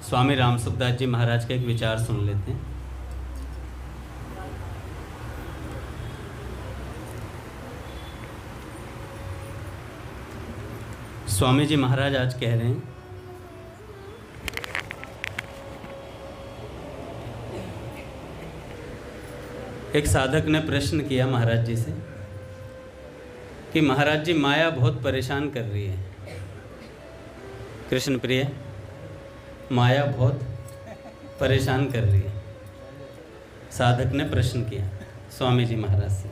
स्वामी राम सुखदास जी महाराज का एक विचार सुन लेते हैं। स्वामी जी महाराज आज कह रहे हैं, एक साधक ने प्रश्न किया महाराज जी से कि महाराज जी माया बहुत परेशान कर रही है, कृष्ण प्रिय माया बहुत परेशान कर रही है। साधक ने प्रश्न किया स्वामी जी महाराज से।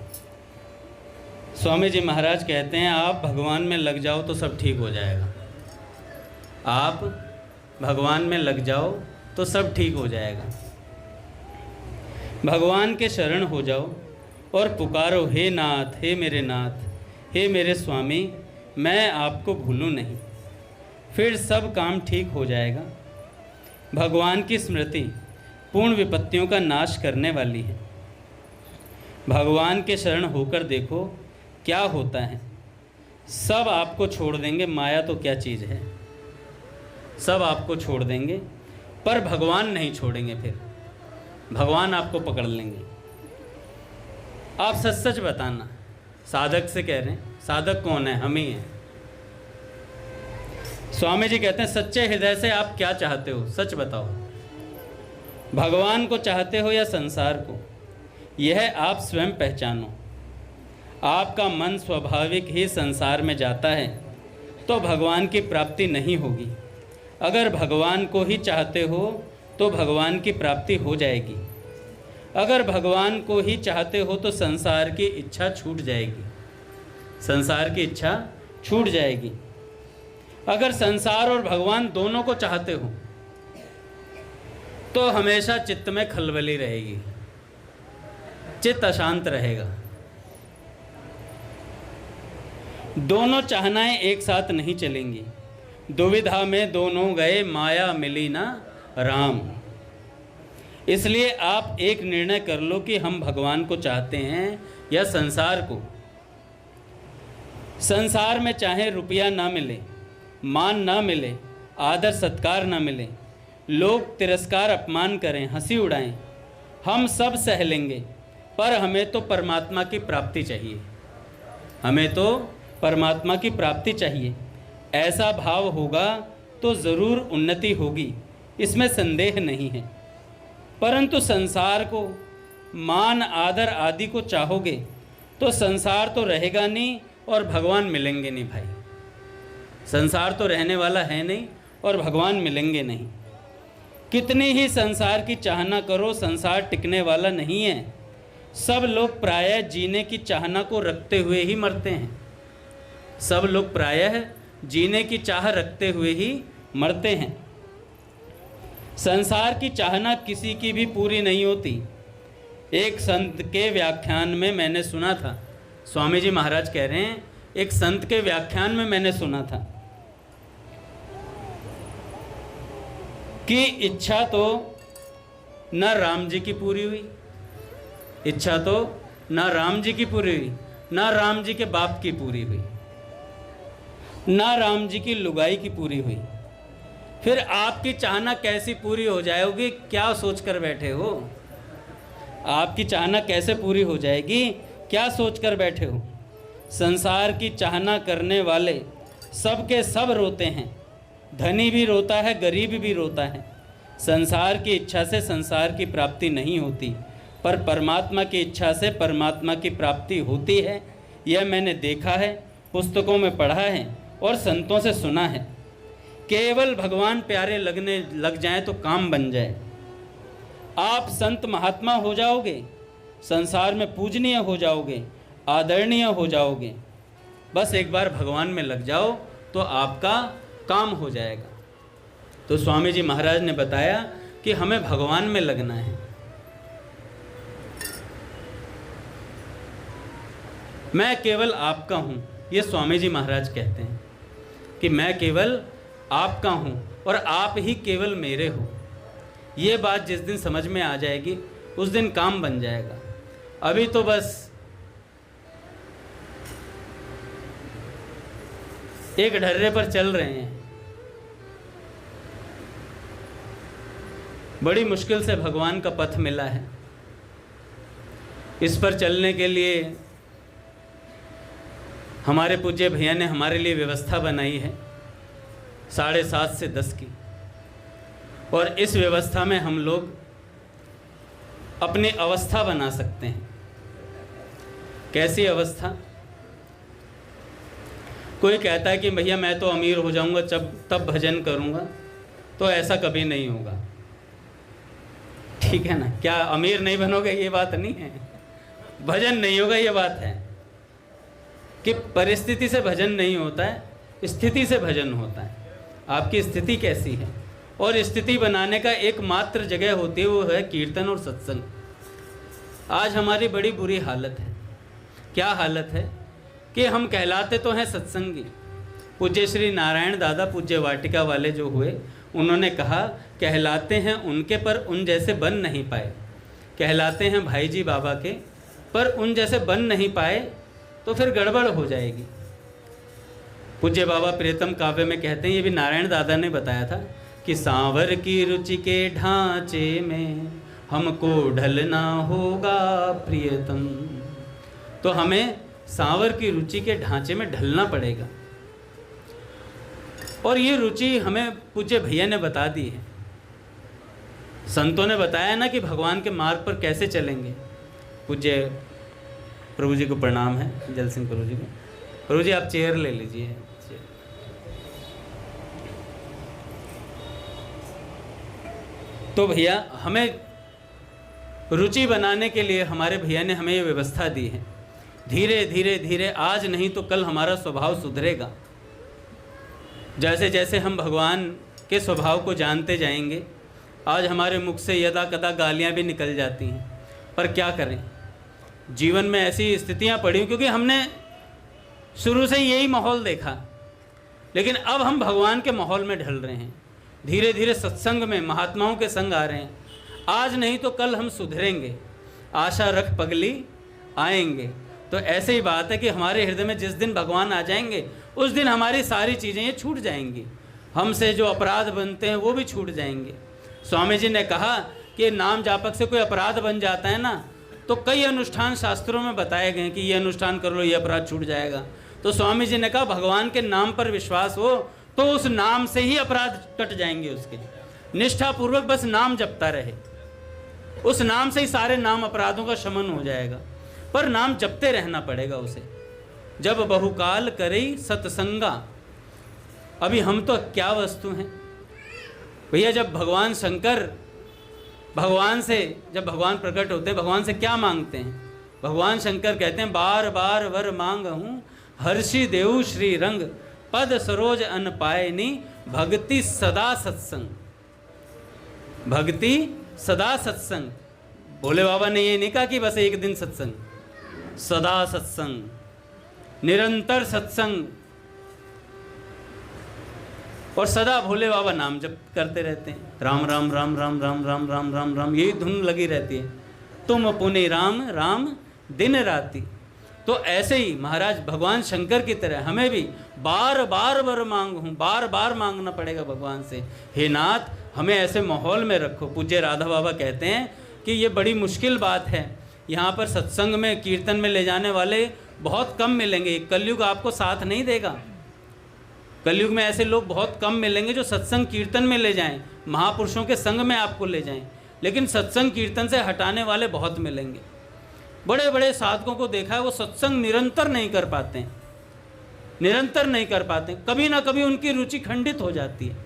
स्वामी जी महाराज कहते हैं, आप भगवान में लग जाओ तो सब ठीक हो जाएगा। आप भगवान में लग जाओ तो सब ठीक हो जाएगा। भगवान के शरण हो जाओ और पुकारो, हे नाथ, हे मेरे नाथ, हे मेरे स्वामी, मैं आपको भूलूं नहीं, फिर सब काम ठीक हो जाएगा। भगवान की स्मृति पूर्ण विपत्तियों का नाश करने वाली है। भगवान के शरण होकर देखो क्या होता है। सब आपको छोड़ देंगे, माया तो क्या चीज़ है, सब आपको छोड़ देंगे, पर भगवान नहीं छोड़ेंगे। फिर भगवान आपको पकड़ लेंगे। आप सच सच बताना। साधक से कह रहे हैं, साधक कौन है? हम ही हैं। स्वामी जी कहते हैं, सच्चे हृदय से आप क्या चाहते हो, सच बताओ। भगवान को चाहते हो या संसार को, यह आप स्वयं पहचानो। आपका मन स्वाभाविक ही संसार में जाता है तो भगवान की प्राप्ति नहीं होगी। अगर भगवान को ही चाहते हो तो भगवान की प्राप्ति हो जाएगी। अगर भगवान को ही चाहते हो तो संसार की इच्छा छूट जाएगी, संसार की इच्छा छूट जाएगी। अगर संसार और भगवान दोनों को चाहते हो तो हमेशा चित्त में खलबली रहेगी, चित्त अशांत रहेगा। दोनों चाहनाएं एक साथ नहीं चलेंगी। दुविधा में दोनों गए, माया मिली ना राम। इसलिए आप एक निर्णय कर लो कि हम भगवान को चाहते हैं या संसार को। संसार में चाहे रुपया ना मिले, मान ना मिले, आदर सत्कार ना मिले, लोग तिरस्कार अपमान करें, हंसी उड़ाएं, हम सब सह लेंगे, पर हमें तो परमात्मा की प्राप्ति चाहिए। हमें तो परमात्मा की प्राप्ति चाहिए। ऐसा भाव होगा तो ज़रूर उन्नति होगी, इसमें संदेह नहीं है। परंतु संसार को, मान आदर आदि को चाहोगे तो संसार तो रहेगा नहीं और भगवान मिलेंगे नहीं भाई। संसार तो रहने वाला है नहीं और भगवान मिलेंगे नहीं। कितनी ही संसार की चाहना करो, संसार टिकने वाला नहीं है। सब लोग प्रायः जीने की चाहना को रखते हुए ही मरते हैं। सब लोग प्रायः जीने की चाह रखते हुए ही मरते हैं। संसार की चाहना किसी की भी पूरी नहीं होती। एक संत के व्याख्यान में मैंने सुना था, स्वामी जी महाराज कह रहे हैं, एक संत के व्याख्यान में मैंने सुना था कि इच्छा तो न राम जी की पूरी हुई, इच्छा तो न राम जी की पूरी हुई, न राम जी के बाप की पूरी हुई, न राम जी की लुगाई की पूरी हुई। फिर आपकी चाहना कैसी पूरी हो जाएगी, क्या सोच कर बैठे हो? आपकी चाहना कैसे पूरी हो जाएगी, क्या सोच कर बैठे हो? संसार की चाहना करने वाले सबके सब रोते हैं। धनी भी रोता है, गरीब भी रोता है। संसार की इच्छा से संसार की प्राप्ति नहीं होती, पर परमात्मा की इच्छा से परमात्मा की प्राप्ति होती है। यह मैंने देखा है, पुस्तकों में पढ़ा है और संतों से सुना है। केवल भगवान प्यारे लगने लग जाएं तो काम बन जाए। आप संत महात्मा हो जाओगे, संसार में पूजनीय हो जाओगे, आदरणीय हो जाओगे। बस एक बार भगवान में लग जाओ तो आपका काम हो जाएगा। तो स्वामी जी महाराज ने बताया कि हमें भगवान में लगना है। मैं केवल आपका हूँ, ये स्वामी जी महाराज कहते हैं कि मैं केवल आपका हूँ और आप ही केवल मेरे हो। ये बात जिस दिन समझ में आ जाएगी उस दिन काम बन जाएगा। अभी तो बस एक ढर्रे पर चल रहे हैं। बड़ी मुश्किल से भगवान का पथ मिला है। इस पर चलने के लिए हमारे पूज्य भैया ने हमारे लिए व्यवस्था बनाई है 7:30 से 10 की, और इस व्यवस्था में हम लोग अपनी अवस्था बना सकते हैं। कैसी अवस्था? कोई कहता है कि भैया मैं तो अमीर हो जाऊंगा तब भजन करूंगा, तो ऐसा कभी नहीं होगा, ठीक है ना। क्या अमीर नहीं बनोगे ये बात नहीं है, भजन नहीं होगा ये बात है कि परिस्थिति से भजन नहीं होता है, स्थिति से भजन होता है। आपकी स्थिति कैसी है, और स्थिति बनाने का एकमात्र जगह होती है वो है कीर्तन और सत्संग। आज हमारी बड़ी बुरी हालत है। क्या हालत है कि हम कहलाते तो हैं सत्संगी। पूज्य श्री नारायण दादा पूज्य वाटिका वाले जो हुए, उन्होंने कहा कहलाते हैं उनके पर उन जैसे बन नहीं पाए। कहलाते हैं भाई जी बाबा के पर उन जैसे बन नहीं पाए तो फिर गड़बड़ हो जाएगी। पूज्य बाबा प्रियतम काव्य में कहते हैं, ये भी नारायण दादा ने बताया था कि सांवर की रुचि के ढांचे में हमको ढलना होगा प्रियतम। तो हमें सांवर की रुचि के ढांचे में ढलना पड़ेगा, और ये रुचि हमें पूज्य भैया ने बता दी है। संतों ने बताया ना कि भगवान के मार्ग पर कैसे चलेंगे। पूज्य प्रभु जी को प्रणाम है, जल सिंह प्रभु जी को। प्रभु जी आप चेयर ले लीजिए। तो भैया हमें रुचि बनाने के लिए हमारे भैया ने हमें ये व्यवस्था दी है। धीरे धीरे धीरे, आज नहीं तो कल हमारा स्वभाव सुधरेगा। जैसे जैसे हम भगवान के स्वभाव को जानते जाएंगे, आज हमारे मुख से यदा कदा गालियाँ भी निकल जाती हैं, पर क्या करें, जीवन में ऐसी स्थितियाँ पड़ी क्योंकि हमने शुरू से यही माहौल देखा। लेकिन अब हम भगवान के माहौल में ढल रहे हैं, धीरे धीरे सत्संग में महात्माओं के संग आ रहे हैं। आज नहीं तो कल हम सुधरेंगे, आशा रख पगली आएंगे। तो ऐसे ही बात है कि हमारे हृदय में जिस दिन भगवान आ जाएंगे उस दिन हमारी सारी चीज़ें ये छूट जाएंगी, हमसे जो अपराध बनते हैं वो भी छूट जाएंगे। स्वामी जी ने कहा कि नाम जापक से कोई अपराध बन जाता है ना, तो कई अनुष्ठान शास्त्रों में बताए गए कि ये अनुष्ठान कर लो ये अपराध छूट जाएगा। तो स्वामी जी ने कहा भगवान के नाम पर विश्वास हो तो उस नाम से ही अपराध कट जाएंगे उसके। निष्ठापूर्वक बस नाम जपता रहे, उस नाम से ही सारे नाम अपराधों का शमन हो जाएगा। पर नाम जपते रहना पड़ेगा उसे। जब बहुकाल करई सत्संगा, अभी हम तो क्या वस्तु हैं भैया। जब भगवान शंकर भगवान से, जब भगवान प्रकट होते हैं, भगवान से क्या मांगते हैं? भगवान शंकर कहते हैं बार बार वर मांग हूँ हर्षि देव श्री रंग, पद सरोज अन पायनी भक्ति सदा सत्संग। भक्ति सदा सत्संग। भोले बाबा ने ये नहीं कहा कि बस एक दिन सत्संग, सदा सत्संग, निरंतर सत्संग, और सदा भोले बाबा नाम जप करते रहते हैं। राम राम राम राम राम राम राम राम राम, यही धुन लगी रहती है। तुम पुनि राम राम दिन राति। तो ऐसे ही महाराज भगवान शंकर की तरह हमें भी बार बार वर मांग हूँ, बार बार मांगना पड़ेगा भगवान से। हे नाथ हमें ऐसे माहौल में रखो। पूज्य राधा बाबा कहते हैं कि ये बड़ी मुश्किल बात है, यहाँ पर सत्संग में कीर्तन में ले जाने वाले बहुत कम मिलेंगे। कलयुग आपको साथ नहीं देगा। कलयुग में ऐसे लोग बहुत कम मिलेंगे जो सत्संग कीर्तन में ले जाएं, महापुरुषों के संग में आपको ले जाएं। लेकिन सत्संग कीर्तन से हटाने वाले बहुत मिलेंगे। बड़े बड़े साधकों को देखा है वो सत्संग निरंतर नहीं कर पाते हैं, निरंतर नहीं कर पाते हैं, कभी ना कभी उनकी रुचि खंडित हो जाती है।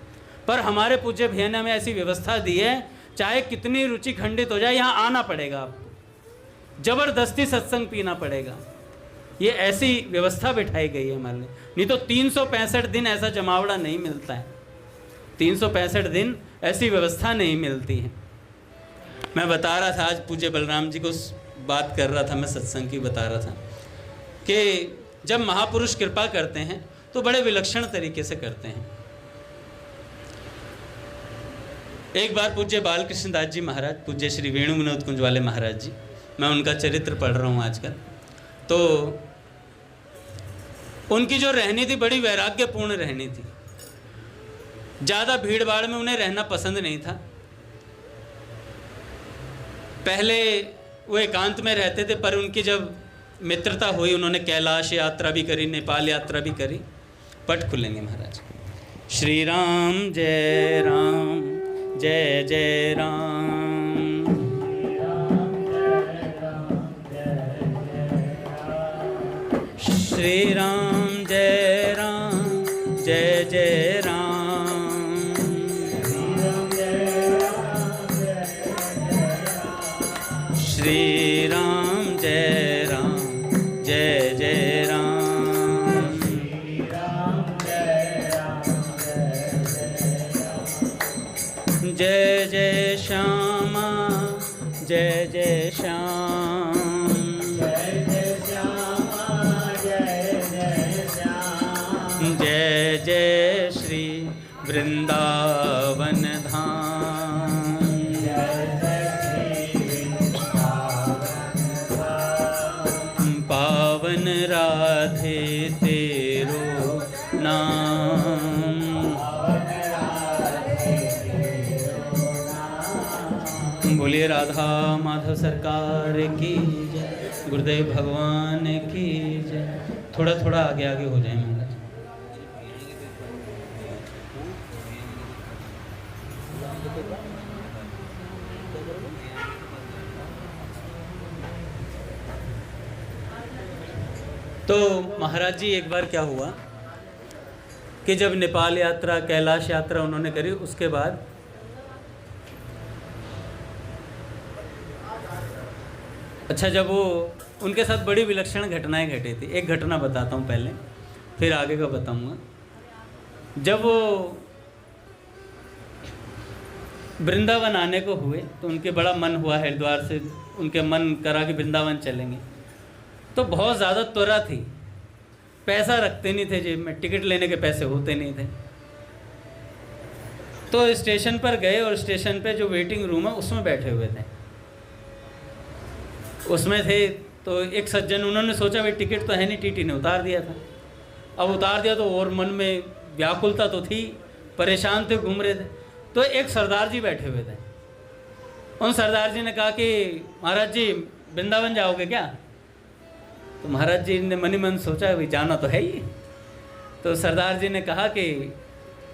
पर हमारे पूज्य भैया ने हमें ऐसी व्यवस्था दी है, चाहे कितनी रुचि खंडित हो जाए यहाँ आना पड़ेगा आपको, जबरदस्ती सत्संग पीना पड़ेगा। ये ऐसी व्यवस्था बिठाई गई है हमारे लिए। नहीं तो 365 दिन ऐसा जमावड़ा नहीं मिलता है, 365 दिन ऐसी व्यवस्था नहीं मिलती है। मैं बता रहा था आज पूज्य बलराम जी को बात कर रहा था, मैं सत्संग की बता रहा था कि जब महापुरुष कृपा करते हैं तो बड़े विलक्षण तरीके से करते हैं। एक बार पूज्य बालकृष्ण दास जी महाराज, पूज्य श्री वेणु विनोद कुंज वाले महाराज जी, मैं उनका चरित्र पढ़ रहा हूँ आजकल, तो उनकी जो रहनी थी बड़ी वैराग्यपूर्ण रहनी थी। ज़्यादा भीड़ भाड़ में उन्हें रहना पसंद नहीं था। पहले वो एकांत में रहते थे, पर उनकी जब मित्रता हुई, उन्होंने कैलाश यात्रा भी करी, नेपाल यात्रा भी करी। पट खुलेंगे महाराज। श्री राम जय राम, जय जय राम। श्री राम जय राम, जय जय राम। श्री राम जय राम, जय जय राम। जय जय श्यामा, जय जय श्याम। जय जय श्री वृंदावन धाम। पावन राधे तेरो नाम। बोलिए राधा माधव सरकार की जय, गुरुदेव भगवान की जय। थोड़ा थोड़ा आगे आगे हो जाए महाराज। तो महाराज जी एक बार क्या हुआ कि जब नेपाल यात्रा, कैलाश यात्रा उन्होंने करी, उसके बाद अच्छा, जब वो उनके साथ बड़ी विलक्षण घटनाएं घटी थी। एक घटना बताता हूँ पहले, फिर आगे का बताऊँगा। जब वो वृंदावन आने को हुए तो उनके बड़ा मन हुआ, हरिद्वार से उनके मन करा कि वृंदावन चलेंगे। तो बहुत ज़्यादा त्वरा थी, पैसा रखते नहीं थे जेब में, टिकट लेने के पैसे होते नहीं थे। तो स्टेशन पर गए और स्टेशन पे जो वेटिंग रूम है उसमें बैठे हुए थे। उसमें थे तो एक सज्जन, उन्होंने सोचा भाई टिकट तो है नहीं, टीटी ने उतार दिया था। अब उतार दिया तो और मन में व्याकुलता तो थी, परेशान थे, घूम रहे थे। तो एक सरदार जी बैठे हुए थे। उन सरदार जी ने कहा कि महाराज जी वृंदावन जाओगे क्या? तो महाराज जी ने मन ही मन सोचा भाई जाना तो है ही। तो सरदार जी ने कहा कि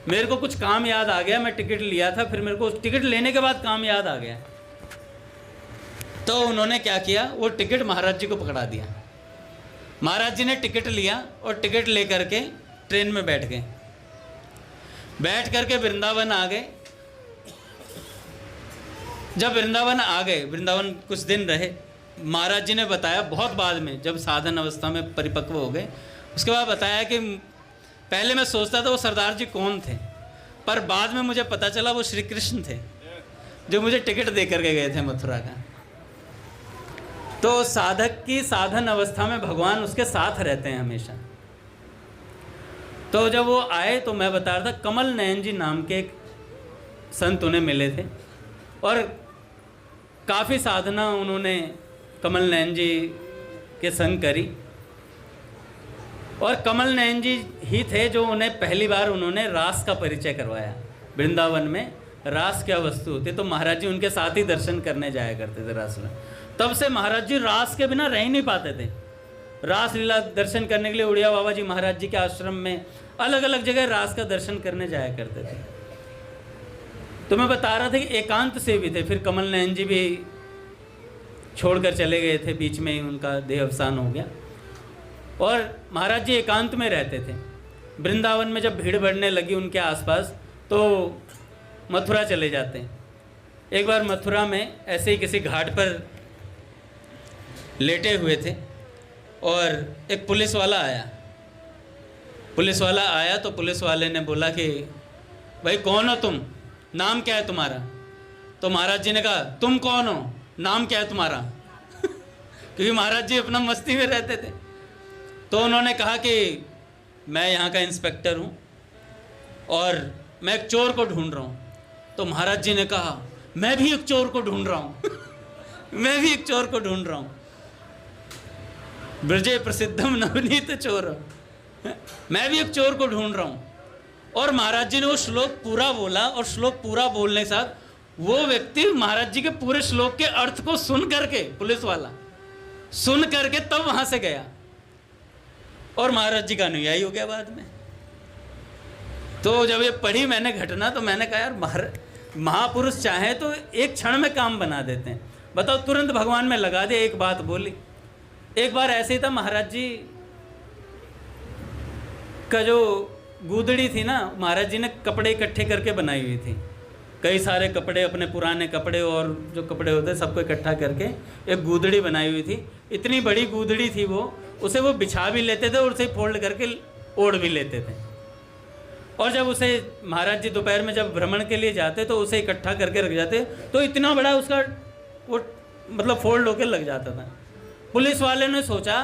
मेरे को कुछ काम याद आ गया, मैं टिकट लिया था, फिर मेरे को टिकट लेने के बाद काम याद आ गया। तो उन्होंने क्या किया, वो टिकट महाराज जी को पकड़ा दिया। महाराज जी ने टिकट लिया और टिकट लेकर के ट्रेन में बैठ गए। बैठ करके वृंदावन आ गए। जब वृंदावन आ गए, वृंदावन कुछ दिन रहे। महाराज जी ने बताया बहुत बाद में, जब साधन अवस्था में परिपक्व हो गए, उसके बाद बताया कि पहले मैं सोचता था वो सरदार जी कौन थे, पर बाद में मुझे पता चला वो श्री कृष्ण थे जो मुझे टिकट दे करके गए थे मथुरा का। तो साधक की साधन अवस्था में भगवान उसके साथ रहते हैं हमेशा। तो जब वो आए तो मैं बता रहा था, कमल नयन जी नाम के एक संत उन्हें मिले थे और काफ़ी साधना उन्होंने कमल नयन जी के संग करी। और कमल नयन जी ही थे जो उन्हें पहली बार उन्होंने रास का परिचय करवाया। वृंदावन में रास क्या वस्तु होती, तो महाराज जी उनके साथ ही दर्शन करने जाया करते थे रास में। तब से महाराज जी रास के बिना रह ही नहीं पाते थे। रास लीला दर्शन करने के लिए उड़िया बाबा जी महाराज जी के आश्रम में अलग अलग जगह रास का दर्शन करने जाया करते थे। तो मैं बता रहा था कि एकांत से भी थे। फिर कमल नयन जी भी छोड़कर चले गए थे, बीच में ही उनका देह अवसान हो गया। और महाराज जी एकांत में रहते थे। वृंदावन में जब भीड़ बढ़ने लगी उनके आसपास तो मथुरा चले जाते हैं। एक बार मथुरा में ऐसे ही किसी घाट पर लेटे हुए थे और एक पुलिस वाला आया। पुलिस वाला आया तो पुलिस वाले ने बोला कि भाई कौन हो तुम, नाम क्या है तुम्हारा? तो महाराज जी ने कहा तुम कौन हो, नाम क्या है तुम्हारा? क्योंकि महाराज जी अपना मस्ती में रहते थे। तो उन्होंने कहा कि मैं यहाँ का इंस्पेक्टर हूँ और मैं एक चोर को ढूंढ रहा हूँ। तो महाराज जी ने कहा मैं भी एक चोर को ढूंढ रहा हूँ मैं भी एक चोर को ढूंढ रहा हूँ। ब्रजे प्रसिद्धम नवनीत चोर, मैं भी एक चोर को ढूंढ रहा हूँ। और महाराज जी ने वो श्लोक पूरा बोला और श्लोक पूरा बोलने के साथ वो व्यक्ति महाराज जी के पूरे श्लोक के अर्थ को सुन करके, पुलिस वाला सुन करके तब वहां से गया और महाराज जी का अनुयायी हो गया बाद में। तो जब ये पढ़ी मैंने घटना तो मैंने कहा यार महापुरुष चाहे तो एक क्षण में काम बना देते हैं। बताओ, तुरंत भगवान में लगा दे, एक बात बोली। एक बार ऐसे ही था, महाराज जी का जो गूदड़ी थी ना, महाराज जी ने कपड़े इकट्ठे करके बनाई हुई थी। कई सारे कपड़े, अपने पुराने कपड़े और जो कपड़े होते सबको इकट्ठा करके एक गूदड़ी बनाई हुई थी। इतनी बड़ी गूदड़ी थी वो, उसे वो बिछा भी लेते थे और उसे फोल्ड करके ओढ़ भी लेते थे। और जब उसे महाराज जी दोपहर में जब भ्रमण के लिए जाते तो उसे इकट्ठा करके रख जाते, तो इतना बड़ा उसका वो मतलब फोल्ड होकर लग जाता था। पुलिस वाले ने सोचा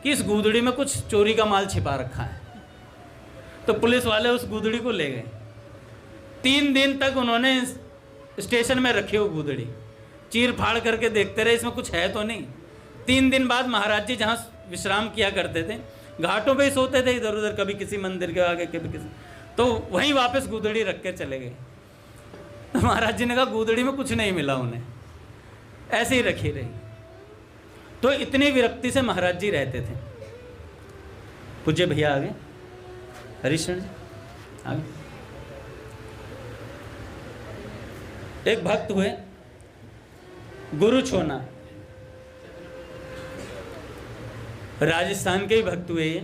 कि इस गूदड़ी में कुछ चोरी का माल छिपा रखा है, तो पुलिस वाले उस गूदड़ी को ले गए। 3 दिन तक उन्होंने स्टेशन में रखी वो गूदड़ी, चीर फाड़ करके देखते रहे इसमें कुछ है तो नहीं। 3 दिन बाद महाराज जी जहाँ विश्राम किया करते थे, घाटों पे ही सोते थे इधर उधर, कभी किसी मंदिर के आगे कभी किसी, तो वहीं वापस गूदड़ी रख के चले गए। तो महाराज जी ने कहा गूदड़ी में कुछ नहीं मिला उन्हें, ऐसे ही रखी रही। तो इतनी विरक्ति से महाराज जी रहते थे। पूज्य भैया आगे, हरिशरण जी आगे। एक भक्त हुए गुरु छोना, राजस्थान के ही भक्त हुए ये।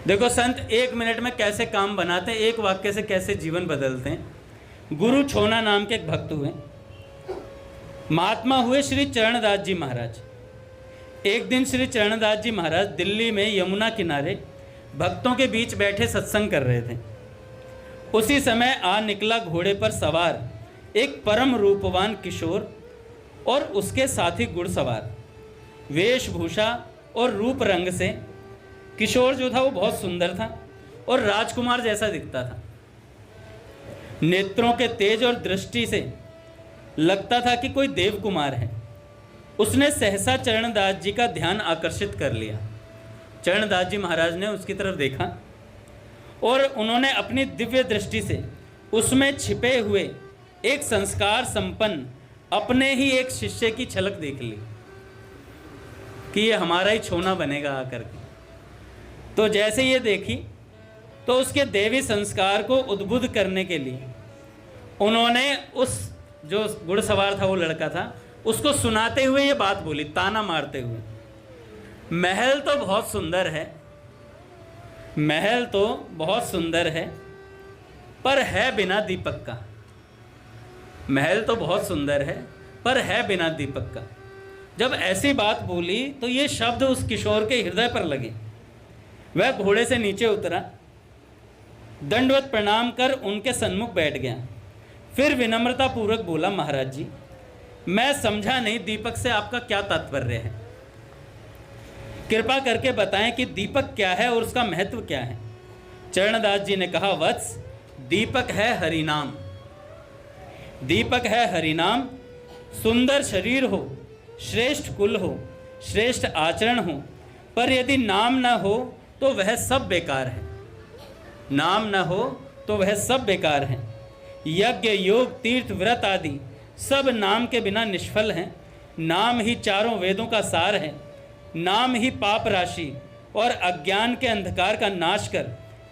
देखो संत 1 मिनट में कैसे काम बनाते हैं, एक वाक्य से कैसे जीवन बदलते हैं। गुरु छोना नाम के एक भक्त हुए, महात्मा हुए श्री चरणदास जी महाराज। एक दिन श्री चरणदास जी महाराज दिल्ली में यमुना किनारे भक्तों के बीच बैठे सत्संग कर रहे थे। उसी समय आ निकला घोड़े पर सवार एक परम रूपवान किशोर और उसके साथी घुड़सवार। वेशभूषा और रूप रंग से किशोर जो था वो बहुत सुंदर था और राजकुमार जैसा दिखता था। नेत्रों के तेज और दृष्टि से लगता था कि कोई देव कुमार है। उसने सहसा चरणदास जी का ध्यान आकर्षित कर लिया। चरणदास जी महाराज ने उसकी तरफ देखा और उन्होंने अपनी दिव्य दृष्टि से उसमें छिपे हुए एक संस्कार संपन्न अपने ही एक शिष्य की झलक देख ली कि ये हमारा ही छोना बनेगा आकर के। तो जैसे ये देखी तो उसके देवी संस्कार को उद्बुद्ध करने के लिए उन्होंने उस जो घुड़सवार था, वो लड़का था, उसको सुनाते हुए ये बात बोली, ताना मारते हुए, महल तो बहुत सुंदर है, महल तो बहुत सुंदर है, पर है बिना दीपक का। महल तो बहुत सुंदर है पर है बिना दीपक का। जब ऐसी बात बोली तो ये शब्द उस किशोर के हृदय पर लगे। वह घोड़े से नीचे उतरा, दंडवत प्रणाम कर उनके सन्मुख बैठ गया। फिर विनम्रता पूर्वक बोला, महाराज जी मैं समझा नहीं दीपक से आपका क्या तात्पर्य है, कृपा करके बताएं कि दीपक क्या है और उसका महत्व क्या है। चरणदास जी ने कहा, वत्स दीपक है हरिनाम, दीपक है हरिनाम। सुंदर शरीर हो, श्रेष्ठ कुल हो, श्रेष्ठ आचरण हो, पर यदि नाम न हो तो वह सब बेकार है। नाम न हो तो वह सब बेकार है। यज्ञ योग तीर्थ व्रत आदि सब नाम के बिना निष्फल हैं। नाम ही चारों वेदों का सार है। नाम ही पाप राशि और अज्ञान के अंधकार का नाश कर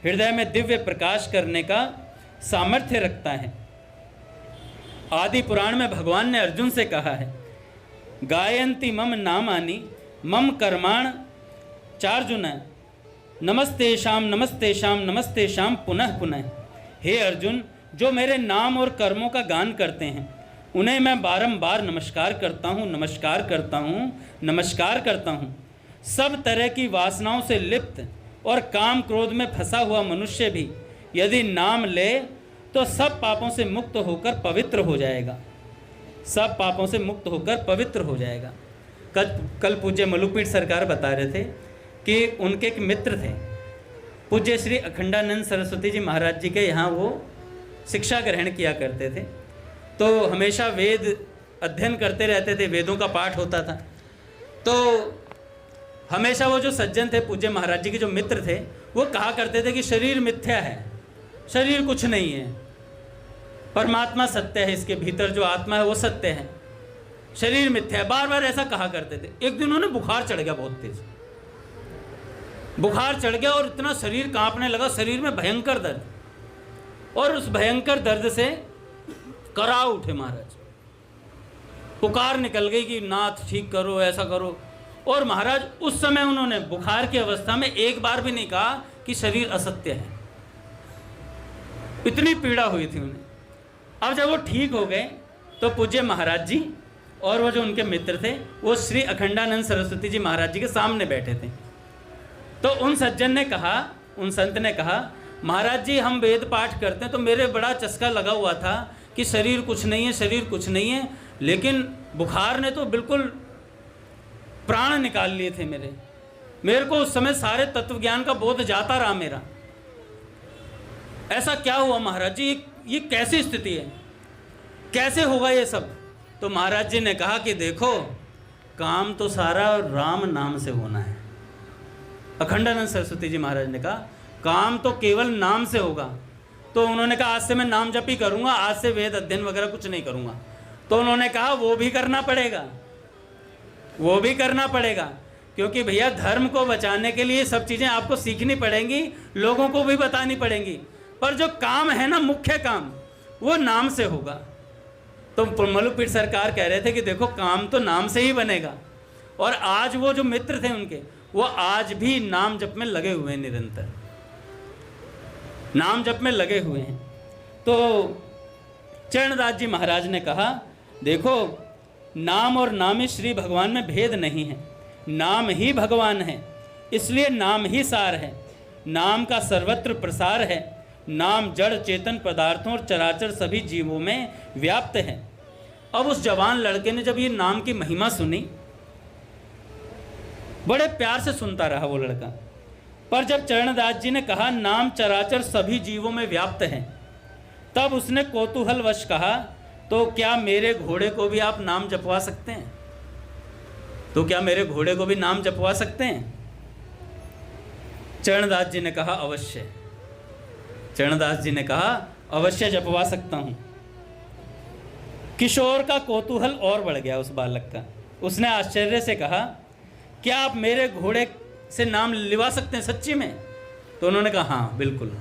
हृदय में दिव्य प्रकाश करने का सामर्थ्य रखता है। आदि पुराण में भगवान ने अर्जुन से कहा है, गायन्ति मम नामानि मम कर्माण चार्जुन नमस्तेषाम नमस्तेषाम नमस्तेषाम पुनः पुनः। हे अर्जुन, जो मेरे नाम और कर्मों का गान करते हैं उन्हें मैं बारंबार नमस्कार करता हूँ, नमस्कार करता हूँ, नमस्कार करता हूँ। सब तरह की वासनाओं से लिप्त और काम क्रोध में फंसा हुआ मनुष्य भी यदि नाम ले तो सब पापों से मुक्त होकर पवित्र हो जाएगा, सब पापों से मुक्त होकर पवित्र हो जाएगा। कल पूज्य मलुकपीठ सरकार बता रहे थे कि उनके एक मित्र थे, पूज्य श्री अखंडानंद सरस्वती जी महाराज जी के यहाँ वो शिक्षा ग्रहण किया करते थे। तो हमेशा वेद अध्ययन करते रहते थे, वेदों का पाठ होता था। तो हमेशा वो जो सज्जन थे, पूज्य महाराज जी के जो मित्र थे, वो कहा करते थे कि शरीर मिथ्या है, शरीर कुछ नहीं है। परमात्मा सत्य है, इसके भीतर जो आत्मा है वो सत्य है, शरीर मिथ्या है। बार बार ऐसा कहा करते थे। एक दिन उन्हें बुखार चढ़ गया, बहुत तेज बुखार चढ़ गया और इतना शरीर कांपने लगा, शरीर में भयंकर दर्द, और उस भयंकर दर्द से करा उठे महाराज। पुकार निकल गई कि नाथ ठीक करो, ऐसा करो। और महाराज उस समय उन्होंने बुखार की अवस्था में एक बार भी नहीं कहा कि शरीर असत्य है, इतनी पीड़ा हुई थी उन्हें। अब जब वो ठीक हो गए तो पूज्य महाराज जी और वो जो उनके मित्र थे वो श्री अखंडानंद सरस्वती जी महाराज जी के सामने बैठे थे। तो उन सज्जन ने कहा, उन संत ने कहा, महाराज जी हम वेद पाठ करते हैं तो मेरे बड़ा चस्का लगा हुआ था कि शरीर कुछ नहीं है, शरीर कुछ नहीं है, लेकिन बुखार ने तो बिल्कुल प्राण निकाल लिए थे मेरे को उस समय सारे तत्व ज्ञान का बोध जाता रहा मेरा। ऐसा क्या हुआ महाराज जी, ये कैसी स्थिति है, कैसे होगा ये सब? तो महाराज जी ने कहा कि देखो, काम तो सारा राम नाम से होना है। अखंडानंद सरस्वती जी महाराज ने कहा काम तो केवल नाम से होगा। तो उन्होंने कहा आज से मैं नाम जप ही करूंगा, आज से वेद अध्ययन वगैरह कुछ नहीं करूंगा। तो उन्होंने कहा वो भी करना पड़ेगा, वो भी करना पड़ेगा, क्योंकि भैया धर्म को बचाने के लिए सब चीज़ें आपको सीखनी पड़ेंगी, लोगों को भी बतानी पड़ेंगी, पर जो काम है ना, मुख्य काम, वो नाम से होगा। तो मल्लुपीठ सरकार कह रहे थे कि देखो काम तो नाम से ही बनेगा। और आज वो जो मित्र थे उनके, वो आज भी नाम जप में लगे हुए हैं, निरंतर नाम जप में लगे हुए हैं। तो चरणदास जी महाराज ने कहा देखो, नाम और नामी श्री भगवान में भेद नहीं है, नाम ही भगवान है, इसलिए नाम ही सार है, नाम का सर्वत्र प्रसार है, नाम जड़ चेतन पदार्थों और चराचर सभी जीवों में व्याप्त है। अब उस जवान लड़के ने जब ये नाम की महिमा सुनी, बड़े प्यार से सुनता रहा वो लड़का, पर जब चरणदास जी ने कहा नाम चराचर सभी जीवों में व्याप्त है, तब उसने कौतूहलवश कहा तो क्या मेरे घोड़े को भी आप नाम जपवा सकते हैं? तो क्या मेरे घोड़े को भी नाम जपवा सकते हैं? चरणदास जी ने कहा अवश्य। चरणदास जी ने कहा अवश्य जपवा सकता हूं। किशोर का कौतूहल और बढ़ गया उस बालक का। उसने आश्चर्य से कहा क्या आप मेरे घोड़े से नाम लिवा सकते हैं सच्ची में? तो उन्होंने कहा हाँ बिल्कुल,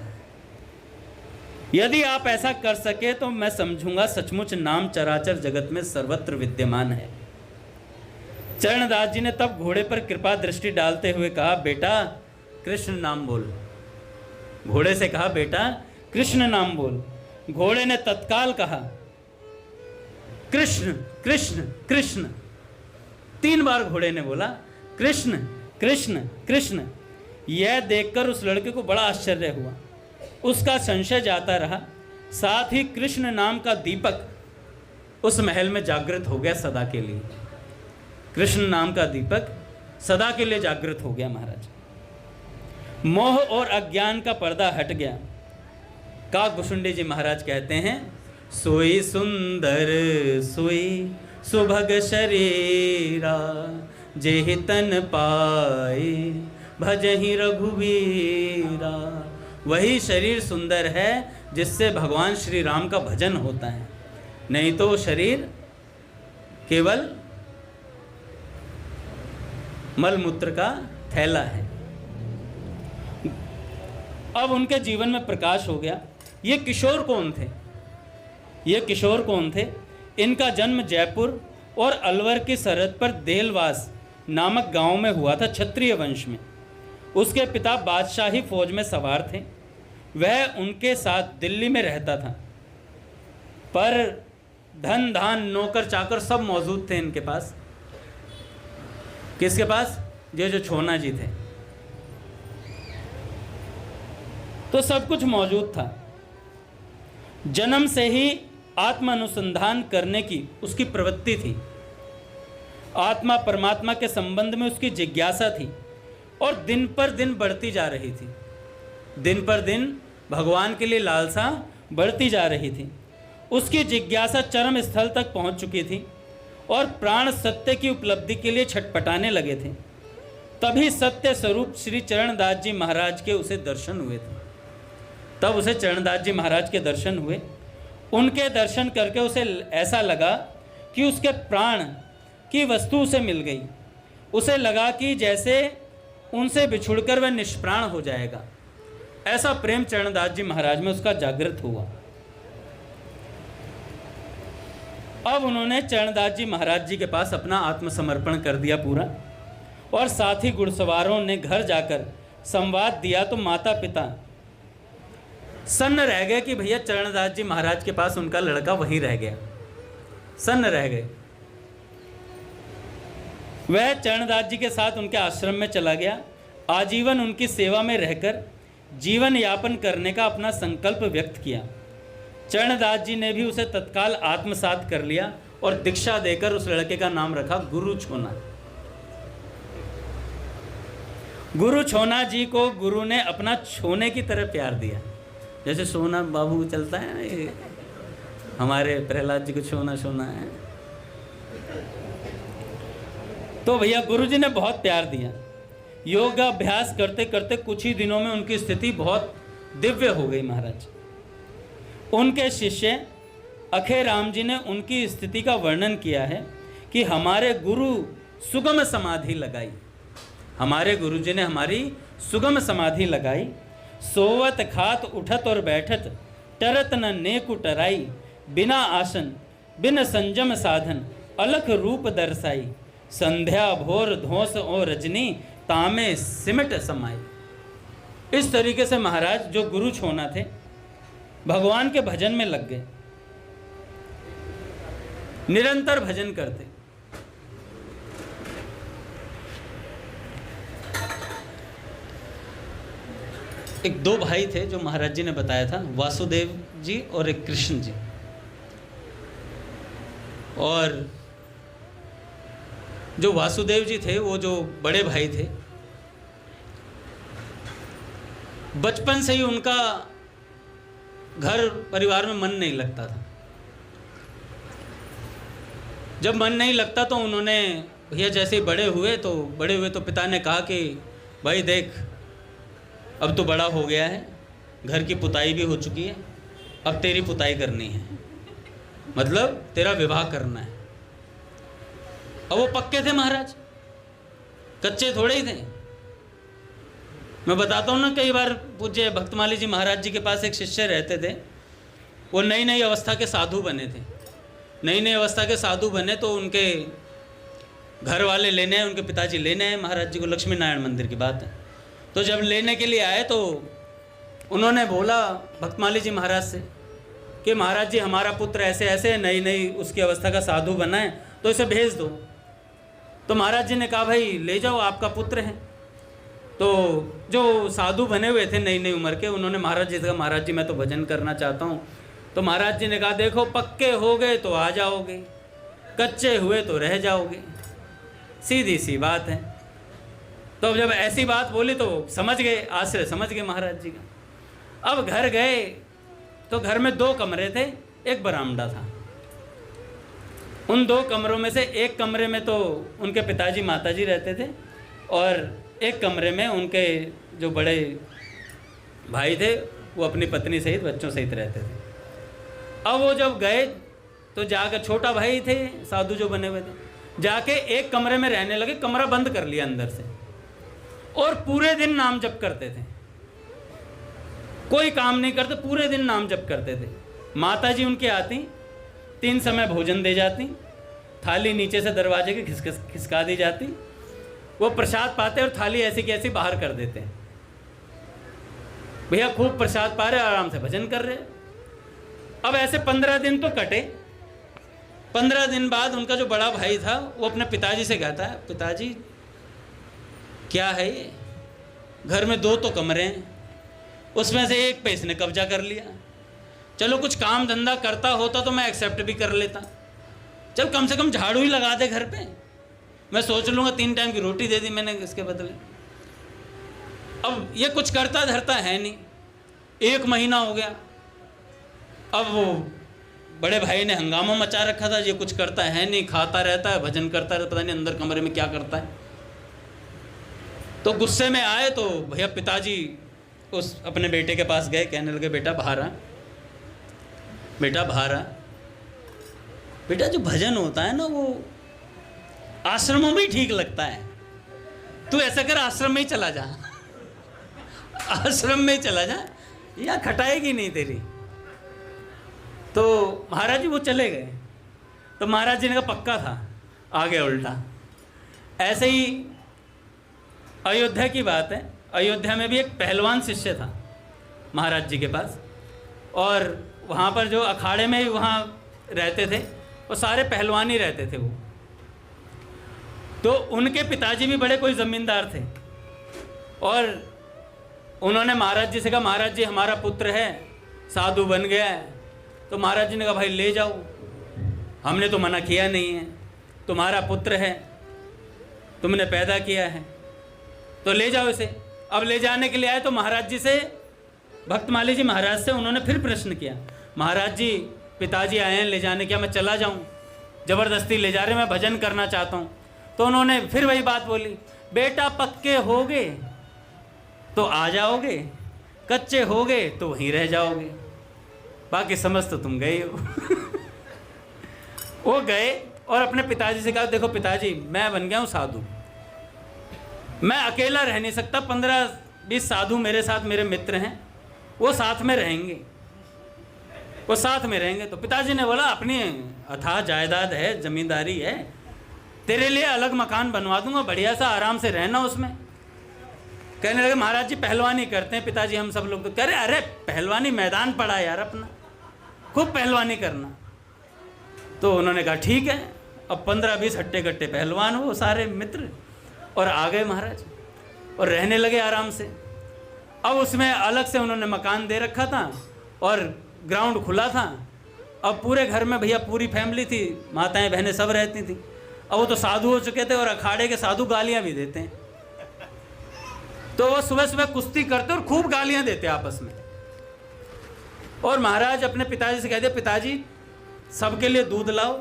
यदि आप ऐसा कर सके तो मैं समझूंगा सचमुच नाम चराचर जगत में सर्वत्र विद्यमान है। चरणदास जी ने तब घोड़े पर कृपा दृष्टि डालते हुए कहा बेटा कृष्ण नाम बोल। घोड़े से कहा बेटा कृष्ण नाम बोल। घोड़े ने तत्काल कहा कृष्ण कृष्ण कृष्ण। 3 बार घोड़े ने बोला कृष्ण कृष्ण कृष्ण। यह देखकर उस लड़के को बड़ा आश्चर्य हुआ, उसका संशय जाता रहा। साथ ही कृष्ण नाम का दीपक उस महल में जागृत हो गया सदा के लिए। कृष्ण नाम का दीपक सदा के लिए जागृत हो गया महाराज। मोह और अज्ञान का पर्दा हट गया। काकभुसुंडी जी महाराज कहते हैं सोई सुंदर सोई सुभग शरीरा, जेहि तन पाए भजहि रघुवीरा। वही शरीर सुंदर है जिससे भगवान श्री राम का भजन होता है, नहीं तो शरीर केवल मलमूत्र का थैला है। अब उनके जीवन में प्रकाश हो गया। ये किशोर कौन थे? ये किशोर कौन थे? इनका जन्म जयपुर और अलवर की सरहद पर देलवास नामक गांव में हुआ था, क्षत्रिय वंश में। उसके पिता बादशाही फौज में सवार थे। वह उनके साथ दिल्ली में रहता था, पर धन धान नौकर चाकर सब मौजूद थे इनके पास। किसके पास? ये जो छोना जी थे, तो सब कुछ मौजूद था। जन्म से ही आत्म अनुसंधान करने की उसकी प्रवृत्ति थी। आत्मा परमात्मा के संबंध में उसकी जिज्ञासा थी और दिन पर दिन बढ़ती जा रही थी। दिन पर दिन भगवान के लिए लालसा बढ़ती जा रही थी। उसकी जिज्ञासा चरम स्थल तक पहुंच चुकी थी और प्राण सत्य की उपलब्धि के लिए छटपटाने लगे थे। तभी सत्य स्वरूप श्री चरणदास जी महाराज के उसे दर्शन हुए थे। तब उसे चरणदास जी महाराज के दर्शन हुए उनके दर्शन करके उसे ऐसा लगा कि उसके प्राण की वस्तु उसे मिल गई। उसे लगा कि जैसे उनसे बिछुड़कर वह निष्प्राण हो जाएगा। ऐसा प्रेम चरणदास जी महाराज में उसका जागृत हुआ। अब उन्होंने चरणदास जी महाराज जी के पास अपना आत्मसमर्पण कर दिया पूरा, और साथी घुड़सवारों ने घर जाकर संवाद दिया तो माता पिता सन्न रह गए कि भैया चरणदास जी महाराज के पास उनका लड़का वहीं रह गया, सन्न रह गए। वह चरणदास जी के साथ उनके आश्रम में चला गया। आजीवन उनकी सेवा में रहकर जीवन यापन करने का अपना संकल्प व्यक्त किया। चरणदास जी ने भी उसे तत्काल आत्मसात कर लिया और दीक्षा देकर उस लड़के का नाम रखा गुरु छोना। गुरु छोना जी को गुरु ने अपना छोने की तरह प्यार दिया। जैसे सोना बाबू चलता है ना, ये हमारे प्रहलाद जी को छोना छोना है। तो भैया गुरु जी ने बहुत प्यार दिया। योगाभ्यास करते करते कुछ ही दिनों में उनकी स्थिति बहुत दिव्य हो गई महाराज। उनके शिष्य अखे राम जी ने उनकी स्थिति का वर्णन किया है कि हमारे गुरु सुगम समाधि लगाई। हमारे गुरु जी ने हमारी सुगम समाधि लगाई। सोवत खात उठत और बैठत टरत न नेकु टराई। बिना आसन बिन संजम साधन अलख रूप दर्शाई। संध्या भोर धोस और रजनी तामे सिमट समाई। इस तरीके से महाराज जो गुरु छोना थे भगवान के भजन में लग गए, निरंतर भजन करते। एक दो भाई थे जो महाराज जी ने बताया था, वासुदेव जी और एक कृष्ण जी। और जो वासुदेव जी थे वो जो बड़े भाई थे, बचपन से ही उनका घर परिवार में मन नहीं लगता था। जब मन नहीं लगता तो उन्होंने भैया जैसे ही बड़े हुए तो पिता ने कहा कि भाई देख, अब तो बड़ा हो गया है, घर की पुताई भी हो चुकी है, अब तेरी पुताई करनी है, मतलब तेरा विवाह करना है। अब वो पक्के थे महाराज, कच्चे थोड़े ही थे। मैं बताता हूँ ना, कई बार पूज्य भक्तमाली जी महाराज जी के पास एक शिष्य रहते थे। वो नई नई अवस्था के साधु बने थे। नई नई अवस्था के साधु बने तो उनके घर वाले लेने आए, उनके पिताजी लेने आए महाराज जी को, लक्ष्मी नारायण मंदिर की बात है। तो जब लेने के लिए आए तो उन्होंने बोला भक्तमाली जी महाराज से कि महाराज जी हमारा पुत्र ऐसे ऐसे नई नई उसकी अवस्था का साधु बना है, तो इसे भेज दो। तो महाराज जी ने कहा भाई ले जाओ, आपका पुत्र है। तो जो साधु बने हुए थे नई नई उम्र के, उन्होंने महाराज जी से कहा महाराज जी मैं तो भजन करना चाहता हूँ। तो महाराज जी ने कहा देखो, पक्के हो गए तो आ जाओगे, कच्चे हुए तो रह जाओगे, सीधी सी बात है। तो जब ऐसी बात बोली तो समझ गए, आश्रय समझ गए महाराज जी का। अब घर गए तो घर में 2 कमरे थे, एक बरामदा था। उन 2 कमरों में से एक कमरे में तो उनके पिताजी माताजी रहते थे, और एक कमरे में उनके जो बड़े भाई थे वो अपनी पत्नी सहित बच्चों सहित रहते थे। अब वो जब गए तो जाकर, छोटा भाई थे साधु जो बने हुए थे, जाके एक कमरे में रहने लगे, कमरा बंद कर लिया अंदर से, और पूरे दिन नाम जप करते थे। कोई काम नहीं करते, पूरे दिन नाम जप करते थे। माता जी उनकी आती, 3 समय भोजन दे जाती, थाली नीचे से दरवाजे के खिसका दी जाती, वो प्रसाद पाते और थाली ऐसी की ऐसी बाहर कर देते हैं। भैया खूब प्रसाद पा रहे, आराम से भजन कर रहे। अब ऐसे 15 दिन तो कटे। 15 दिन बाद उनका जो बड़ा भाई था वो अपने पिताजी से कहता है, पिताजी क्या है ये, घर में 2 तो कमरे हैं, उसमें से एक पे इसने कब्जा कर लिया। चलो कुछ काम धंधा करता होता तो मैं एक्सेप्ट भी कर लेता, चल कम से कम झाड़ू ही लगा दे घर पे, मैं सोच लूँगा 3 टाइम की रोटी दे दी मैंने इसके बदले। अब ये कुछ करता धरता है नहीं। 1 महीना हो गया। अब वो बड़े भाई ने हंगामा मचा रखा था, ये कुछ करता है नहीं, खाता रहता है, भजन करता रहता, पता नहीं अंदर कमरे में क्या करता है। तो गुस्से में आए तो भैया पिताजी उस अपने बेटे के पास गए, कहने लगे बेटा बाहर आ। बेटा बाहर आ। बेटा जो भजन होता है ना वो आश्रमों में ही ठीक लगता है। तू ऐसा कर, आश्रम में ही चला जा, आश्रम में ही चला जा, यहाँ खटाएगी नहीं तेरी। तो महाराज जी वो चले गए। तो महाराज जी ने कहा पक्का था, आ गया उल्टा। ऐसे ही अयोध्या की बात है। अयोध्या में भी एक पहलवान शिष्य था महाराज जी के पास, और वहाँ पर जो अखाड़े में वहाँ रहते थे वो सारे पहलवान ही रहते थे वो। तो उनके पिताजी भी बड़े कोई ज़मींदार थे, और उन्होंने महाराज जी से कहा महाराज जी हमारा पुत्र है, साधु बन गया है। तो महाराज जी ने कहा भाई ले जाओ, हमने तो मना किया नहीं है, तुम्हारा पुत्र है, तुमने पैदा किया है, तो ले जाओ इसे। अब ले जाने के लिए आए तो महाराज जी से, भक्तमाली जी महाराज से उन्होंने फिर प्रश्न किया, महाराज जी पिताजी आए हैं ले जाने, क्या मैं चला जाऊं? ज़बरदस्ती ले जा रहे, मैं भजन करना चाहता हूं। तो उन्होंने फिर वही बात बोली, बेटा पक्के होगे तो आ जाओगे, कच्चे होगे तो वहीं रह जाओगे, बाकी समझ तो तुम गए हो। वो गए और अपने पिताजी से कहा देखो पिताजी मैं बन गया हूँ साधु, मैं अकेला रह नहीं सकता, 15-20 साधु मेरे साथ, मेरे मित्र हैं, वो साथ में रहेंगे, वो साथ में रहेंगे। तो पिताजी ने बोला अपनी अथाह जायदाद है, जमींदारी है, तेरे लिए अलग मकान बनवा दूंगा, बढ़िया सा आराम से रहना उसमें। कहने लगे महाराज जी पहलवानी करते हैं पिताजी हम सब लोग। तो कह रहे अरे पहलवानी मैदान पड़ा यार अपना, खूब पहलवानी करना। तो उन्होंने कहा ठीक है। अब 15-20 हट्टे कट्टे पहलवान हो सारे मित्र, और आ गए महाराज और रहने लगे आराम से। अब उसमें अलग से उन्होंने मकान दे रखा था और ग्राउंड खुला था। अब पूरे घर में भैया पूरी फैमिली थी, माताएं बहनें सब रहती थी। अब वो तो साधु हो चुके थे और अखाड़े के साधु गालियां भी देते हैं, तो वो सुबह सुबह कुश्ती करते और खूब गालियां देते आपस में। और महाराज अपने पिताजी से कह दिया पिताजी सबके लिए दूध लाओ,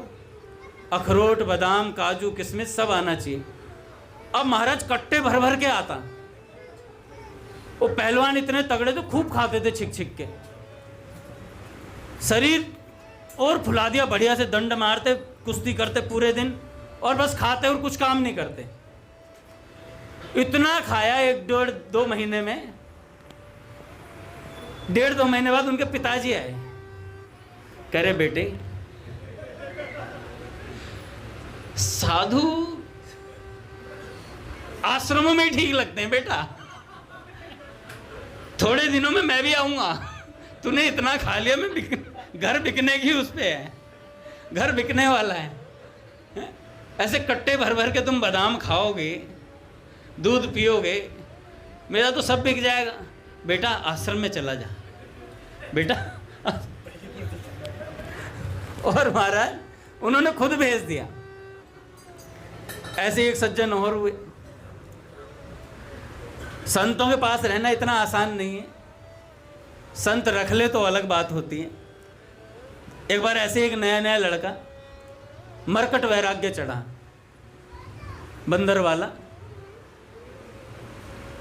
अखरोट बादाम काजू किशमिश सब आना चाहिए। अब महाराज कट्टे भर भर के आता। वो पहलवान इतने तगड़े थे, खूब खाते थे छिक छिक के, शरीर और फुला दिया, बढ़िया से दंड मारते, कुश्ती करते पूरे दिन और बस खाते और कुछ काम नहीं करते। इतना खाया 1-1.5-2 महीने में। 1.5-2 महीने बाद उनके पिताजी आए, कह रहे बेटे साधु आश्रमों में ही ठीक लगते हैं बेटा, थोड़े दिनों में मैं भी आऊंगा, तूने इतना खा लिया, मैं घर बिकने की उस पे है, घर बिकने वाला है। ऐसे कट्टे भर भर के तुम बादाम खाओगे, दूध पियोगे, मेरा तो सब बिक जाएगा। बेटा आश्रम में चला जा बेटा। और महाराज उन्होंने खुद भेज दिया। ऐसे एक सज्जन और हुए। संतों के पास रहना इतना आसान नहीं है, संत रख ले तो अलग बात होती है। एक बार ऐसे एक नया नया लड़का मरकट वैराग्य चढ़ा, बंदर वाला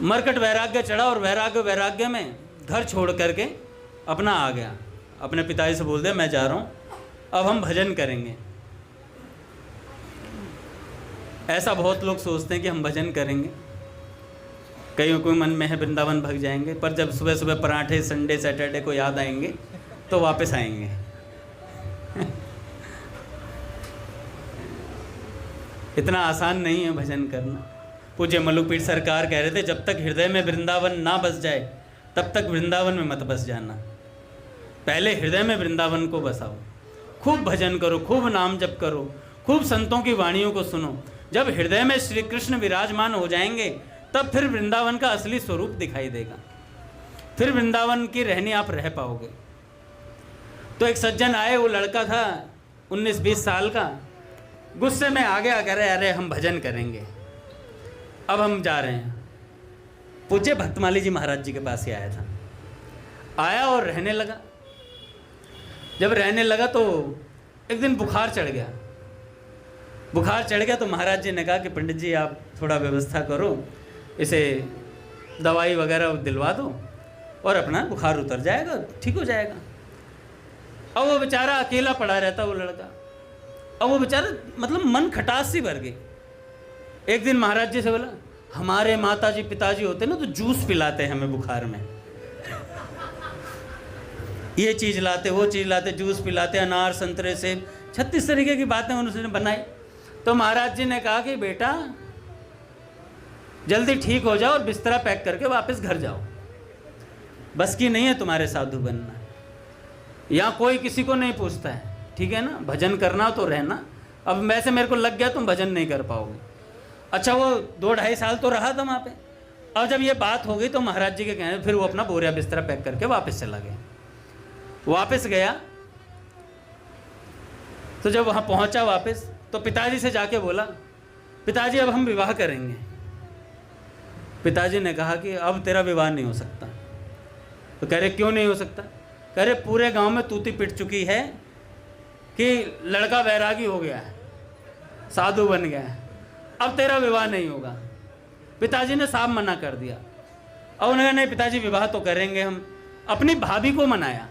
मरकट वैराग्य चढ़ा, और वैराग्य में घर छोड़ करके अपना आ गया। अपने पिताजी से बोल दिया मैं जा रहा हूँ, अब हम भजन करेंगे। ऐसा बहुत लोग सोचते हैं कि हम भजन करेंगे, कईयों को मन में है वृंदावन भग जाएंगे, पर जब सुबह सुबह पराठे संडे सैटरडे को याद आएंगे तो वापस आएंगे। इतना आसान नहीं है भजन करना। पूज्य मलुकपीठ सरकार कह रहे थे जब तक हृदय में वृंदावन ना बस जाए तब तक वृंदावन में मत बस जाना, पहले हृदय में वृंदावन को बसाओ। खूब भजन करो, खूब नाम जप करो, खूब संतों की वाणियों को सुनो। जब हृदय में श्री कृष्ण विराजमान हो जाएंगे तब फिर वृंदावन का असली स्वरूप दिखाई देगा, फिर वृंदावन की रहनी आप रह पाओगे। तो एक सज्जन आए, वो लड़का था 19-20 साल का, गुस्से में आ गया, कह रहे अरे हम भजन करेंगे, अब हम जा रहे हैं। पूज्य भक्तमाली जी महाराज जी के पास ही आया था, आया और रहने लगा। जब रहने लगा तो एक दिन बुखार चढ़ गया। बुखार चढ़ गया तो महाराज जी ने कहा कि पंडित जी आप थोड़ा व्यवस्था करो, इसे दवाई वगैरह दिलवा दो और अपना बुखार उतर जाएगा, ठीक हो जाएगा। अब वो बेचारा अकेला पड़ा रहता वो लड़का। अब वो बेचारा मतलब मन खटास सी भर गई। एक दिन महाराज जी से बोला, हमारे माता जी पिताजी होते ना तो जूस पिलाते हमें बुखार में, ये चीज़ लाते वो चीज़ लाते, जूस पिलाते, अनार संतरे सेब 36 तरीके की बातें उन्होंने बनाई। तो महाराज जी ने कहा कि बेटा जल्दी ठीक हो जाओ और बिस्तरा पैक करके वापस घर जाओ, बस की नहीं है तुम्हारे साधु बनना। यहाँ कोई किसी को नहीं पूछता है, ठीक है ना, भजन करना तो रहना। अब वैसे मेरे को लग गया तुम भजन नहीं कर पाओगे। अच्छा वो 2-2.5 साल तो रहा था वहाँ पे। अब जब ये बात हो गई तो महाराज जी के कहने फिर वो अपना बोरिया बिस्तरा पैक करके वापस चला गया। वापस गया तो जब वहाँ पहुँचा वापस तो पिताजी से जाके बोला, पिताजी अब हम विवाह करेंगे। पिताजी ने कहा कि अब तेरा विवाह नहीं हो सकता। तो कह रहे क्यों नहीं हो सकता? कह रहे पूरे गांव में तूती पिट चुकी है कि लड़का वैरागी हो गया है, साधु बन गया है, अब तेरा विवाह नहीं होगा। पिताजी ने साफ मना कर दिया। अब उन्होंने नहीं पिताजी विवाह तो करेंगे हम। अपनी भाभी को मनाया,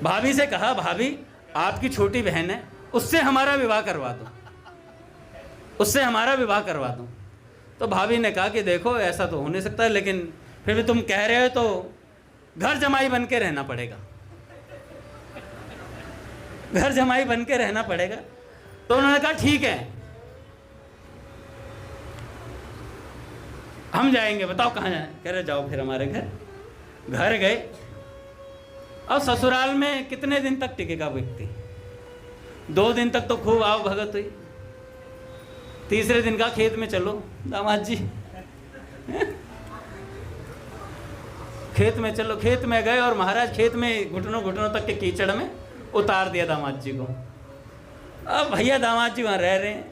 भाभी से कहा भाभी आपकी छोटी बहन है, उससे हमारा विवाह करवा दो, उससे हमारा विवाह करवा दो। तो भाभी ने कहा कि देखो ऐसा तो हो नहीं सकता, लेकिन फिर भी तुम कह रहे हो तो घर जमाई बन के रहना पड़ेगा, घर जमाई बन के रहना पड़ेगा। तो उन्होंने कहा ठीक है हम जाएंगे, बताओ कहाँ जाए? कह रहे जाओ फिर हमारे घर। घर गए। अब ससुराल में कितने दिन तक टिकेगा व्यक्ति? 2 दिन तक तो खूब आओ भगत हुई, तीसरे दिन का खेत में चलो दामाद जी खेत में चलो। खेत में गए और महाराज खेत में घुटनों घुटनों तक के कीचड़ में उतार दिया दामाद जी को। अब भैया दामाद जी वहाँ रह रहे हैं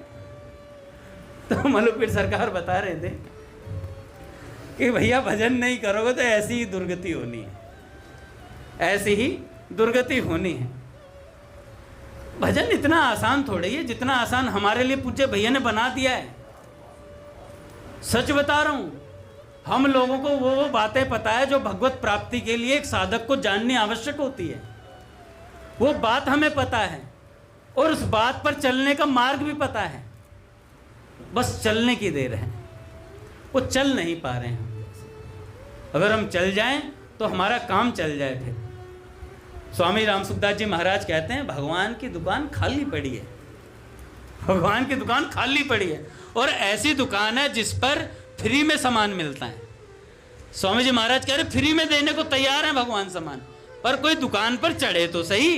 तो मलुपीर सरकार बता रहे थे कि भैया भजन नहीं करोगे तो ऐसी ही दुर्गति होनी है, ऐसी ही दुर्गति होनी है। भजन इतना आसान थोड़ी है जितना आसान हमारे लिए पूज्य भैया ने बना दिया है। सच बता रहा हूँ, हम लोगों को वो बातें पता है जो भगवत प्राप्ति के लिए एक साधक को जाननी आवश्यक होती है। वो बात हमें पता है और उस बात पर चलने का मार्ग भी पता है, बस चलने की देर है। वो चल नहीं पा रहे हैं। अगर हम चल जाएं तो हमारा काम चल जाए। फिर स्वामी राम सुखदास जी महाराज कहते हैं भगवान की दुकान खाली पड़ी है, भगवान की दुकान खाली पड़ी है, और ऐसी दुकान है जिस पर फ्री में सामान मिलता है। स्वामी जी महाराज कह रहे फ्री में देने को तैयार है भगवान सामान, पर कोई दुकान पर चढ़े तो सही।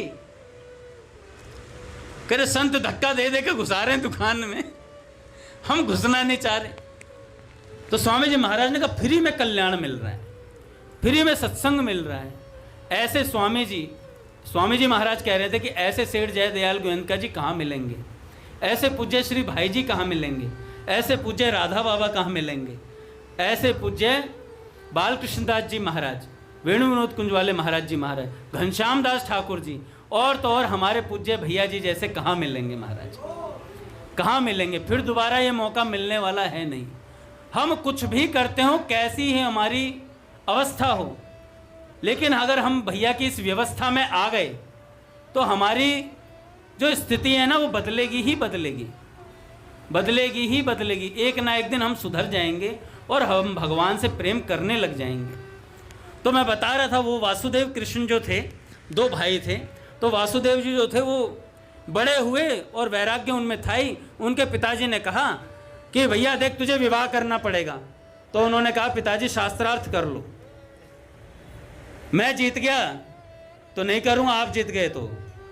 कह रहे संत धक्का दे दे के घुसा रहे हैं दुकान में, हम घुसना नहीं चाह रहे। तो स्वामी जी महाराज ने कहा फ्री में कल्याण मिल रहा है, फ्री में सत्संग मिल रहा है। ऐसे स्वामी जी महाराज कह रहे थे कि ऐसे सेठ जय दयाल गोयनका जी कहाँ मिलेंगे, ऐसे पूज्य श्री भाई जी कहाँ मिलेंगे, ऐसे पूज्य राधा बाबा कहाँ मिलेंगे, ऐसे पूज्य बालकृष्णदास जी महाराज, वेणु विनोद कुंज वाले महाराज जी महाराज, घनश्याम दास ठाकुर जी, और तो और हमारे पूज्य भैया जी जैसे कहाँ मिलेंगे महाराज, कहाँ मिलेंगे। फिर दोबारा ये मौका मिलने वाला है नहीं। हम कुछ भी करते हो, कैसी ही हमारी अवस्था हो, लेकिन अगर हम भैया की इस व्यवस्था में आ गए तो हमारी जो स्थिति है ना वो बदलेगी ही बदलेगी, बदलेगी ही बदलेगी। एक ना एक दिन हम सुधर जाएंगे और हम भगवान से प्रेम करने लग जाएंगे। तो मैं बता रहा था वो वासुदेव कृष्ण जो थे, 2 भाई थे। तो वासुदेव जी जो थे वो बड़े हुए और वैराग्य उनमें था ही। उनके पिताजी ने कहा कि भैया देख तुझे विवाह करना पड़ेगा। तो उन्होंने कहा पिताजी शास्त्रार्थ कर लो। मैं जीत गया तो नहीं करूँगा, आप जीत गए तो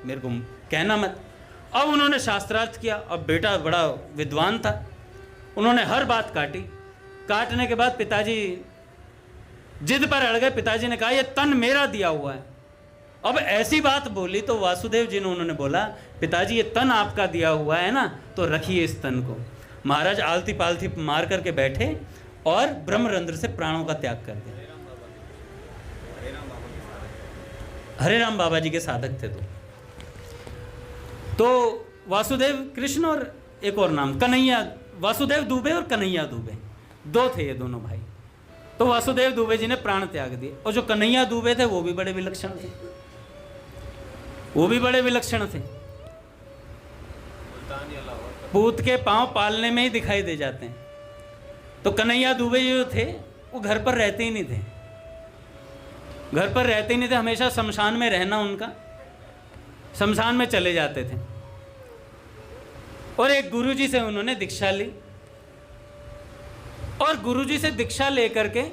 मेरे को कहना मत। अब उन्होंने शास्त्रार्थ किया। अब बेटा बड़ा विद्वान था, उन्होंने हर बात काटी। काटने के बाद पिताजी जिद पर अड़ गए। पिताजी ने कहा ये तन मेरा दिया हुआ है। अब ऐसी बात बोली तो वासुदेव जी ने उन्होंने बोला पिताजी ये तन आपका दिया हुआ है ना, तो रखिए इस तन को। महाराज आलती पालती मार करके बैठे और ब्रह्मरंध्र से प्राणों का त्याग कर दिया। हरे राम बाबा जी के साधक थे। तो वासुदेव कृष्ण और एक और नाम कन्हैया, वासुदेव दुबे और कन्हैया दुबे, 2 थे ये दोनों भाई। तो वासुदेव दुबे जी ने प्राण त्याग दिए और जो कन्हैया दुबे थे वो भी बड़े विलक्षण थे। वो भी बड़े विलक्षण थे। पूत के पांव पालने में ही दिखाई दे जाते हैं। तो कन्हैया दुबे जो थे वो घर पर रहते ही नहीं थे, घर पर रहते ही नहीं थे, हमेशा शमशान में रहना उनका, शमशान में चले जाते थे। और एक गुरुजी से उन्होंने दीक्षा ली, और गुरुजी से दीक्षा लेकर के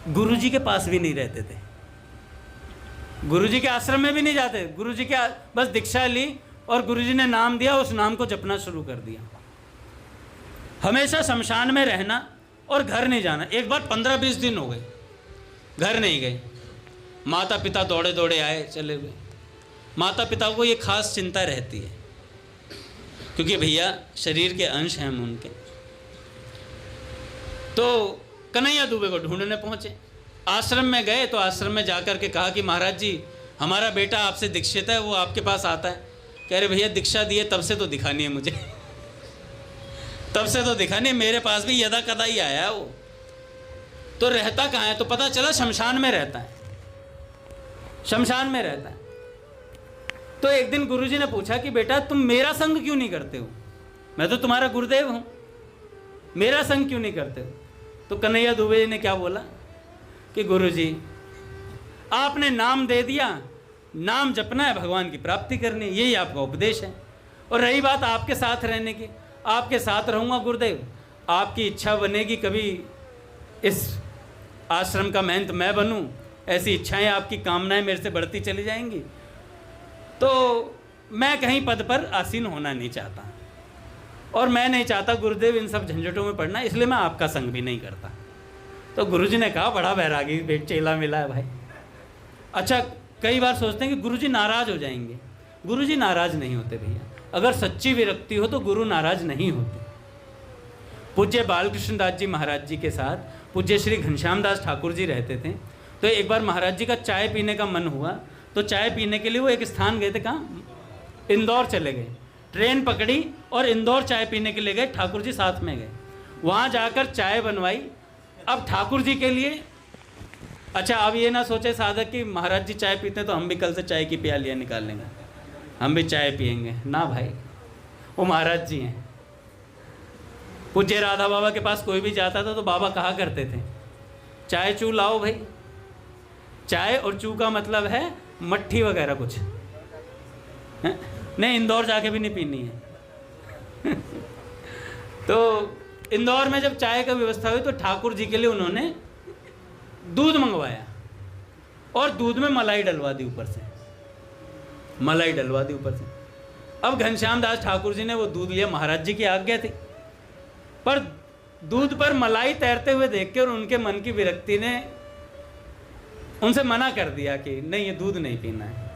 गुरुजी के पास भी नहीं रहते थे, गुरुजी के आश्रम में भी नहीं जाते। गुरुजी के बस दीक्षा ली और गुरुजी ने नाम दिया, उस नाम को जपना शुरू कर दिया। हमेशा शमशान में रहना और घर नहीं जाना। एक बार 15-20 दिन हो गए, घर नहीं गए। माता पिता दौड़े दौड़े आए, चले गए। माता पिता को ये खास चिंता रहती है, क्योंकि भैया शरीर के अंश हैं हम उनके। तो कन्हैया दुबे को ढूंढने पहुंचे, आश्रम में गए तो आश्रम में जाकर के कहा कि महाराज जी हमारा बेटा आपसे दीक्षित है, वो आपके पास आता है। कह रहे भैया दीक्षा दिए तब से तो दिखा नहीं है मुझे तब से तो दिखा नहीं, मेरे पास भी यदा कदा ही आया है वो। तो रहता कहाँ है? तो पता चला शमशान में रहता है, शमशान में रहता है। तो एक दिन गुरुजी ने पूछा कि बेटा तुम मेरा संग क्यों नहीं करते हो, मैं तो तुम्हारा गुरुदेव हूं, मेरा संग क्यों नहीं करते हो? तो कन्हैया दुबे ने क्या बोला कि गुरुजी आपने नाम दे दिया, नाम जपना है, भगवान की प्राप्ति करनी, यही आपका उपदेश है। और रही बात आपके साथ रहने की, आपके साथ रहूँगा गुरुदेव, आपकी इच्छा बनेगी कभी इस आश्रम का महंत मैं बनूं, ऐसी इच्छाएं आपकी कामनाएं मेरे से बढ़ती चली जाएंगी। तो मैं कहीं पद पर आसीन होना नहीं चाहता, और मैं नहीं चाहता गुरुदेव इन सब झंझटों में पड़ना, इसलिए मैं आपका संग भी नहीं करता। तो गुरुजी ने कहा बड़ा बैरागी बेट चेला मिला है भाई। अच्छा, कई बार सोचते हैं कि गुरुजी नाराज़ हो जाएंगे, गुरुजी नाराज़ नहीं होते भैया। अगर सच्ची विरक्ति हो तो गुरु नाराज़ नहीं होते। पूज्य बालकृष्ण दास जी महाराज जी के साथ पूज्य श्री घनश्याम दास ठाकुर जी रहते थे। तो एक बार महाराज जी का चाय पीने का मन हुआ, तो चाय पीने के लिए वो एक स्थान गए थे, कहाँ? इंदौर चले गए, ट्रेन पकड़ी और इंदौर चाय पीने के लिए गए, ठाकुर जी साथ में गए। वहाँ जाकर चाय बनवाई अब ठाकुर जी के लिए। अच्छा, अब ये ना सोचे साधक कि महाराज जी चाय पीते हैं तो हम भी कल से चाय की प्यालियाँ निकाल लेंगे, हम भी चाय पियेंगे। ना भाई, वो महाराज जी हैं। पूज्य राधा बाबा के पास कोई भी जाता था तो बाबा कहा करते थे चाय चू लाओ भाई। चाय और चू का मतलब है मट्ठी वगैरह कुछ है? नहीं, इंदौर जाके भी नहीं पीनी है तो इंदौर में जब चाय का व्यवस्था हुई तो ठाकुर जी के लिए उन्होंने दूध मंगवाया और दूध में मलाई डलवा दी ऊपर से, मलाई डलवा दी ऊपर से। अब घनश्याम दास ठाकुर जी ने वो दूध लिया, महाराज जी की आज्ञा थी, पर दूध पर मलाई तैरते हुए देख के और उनके मन की विरक्ति ने उनसे मना कर दिया कि नहीं, ये दूध नहीं पीना है।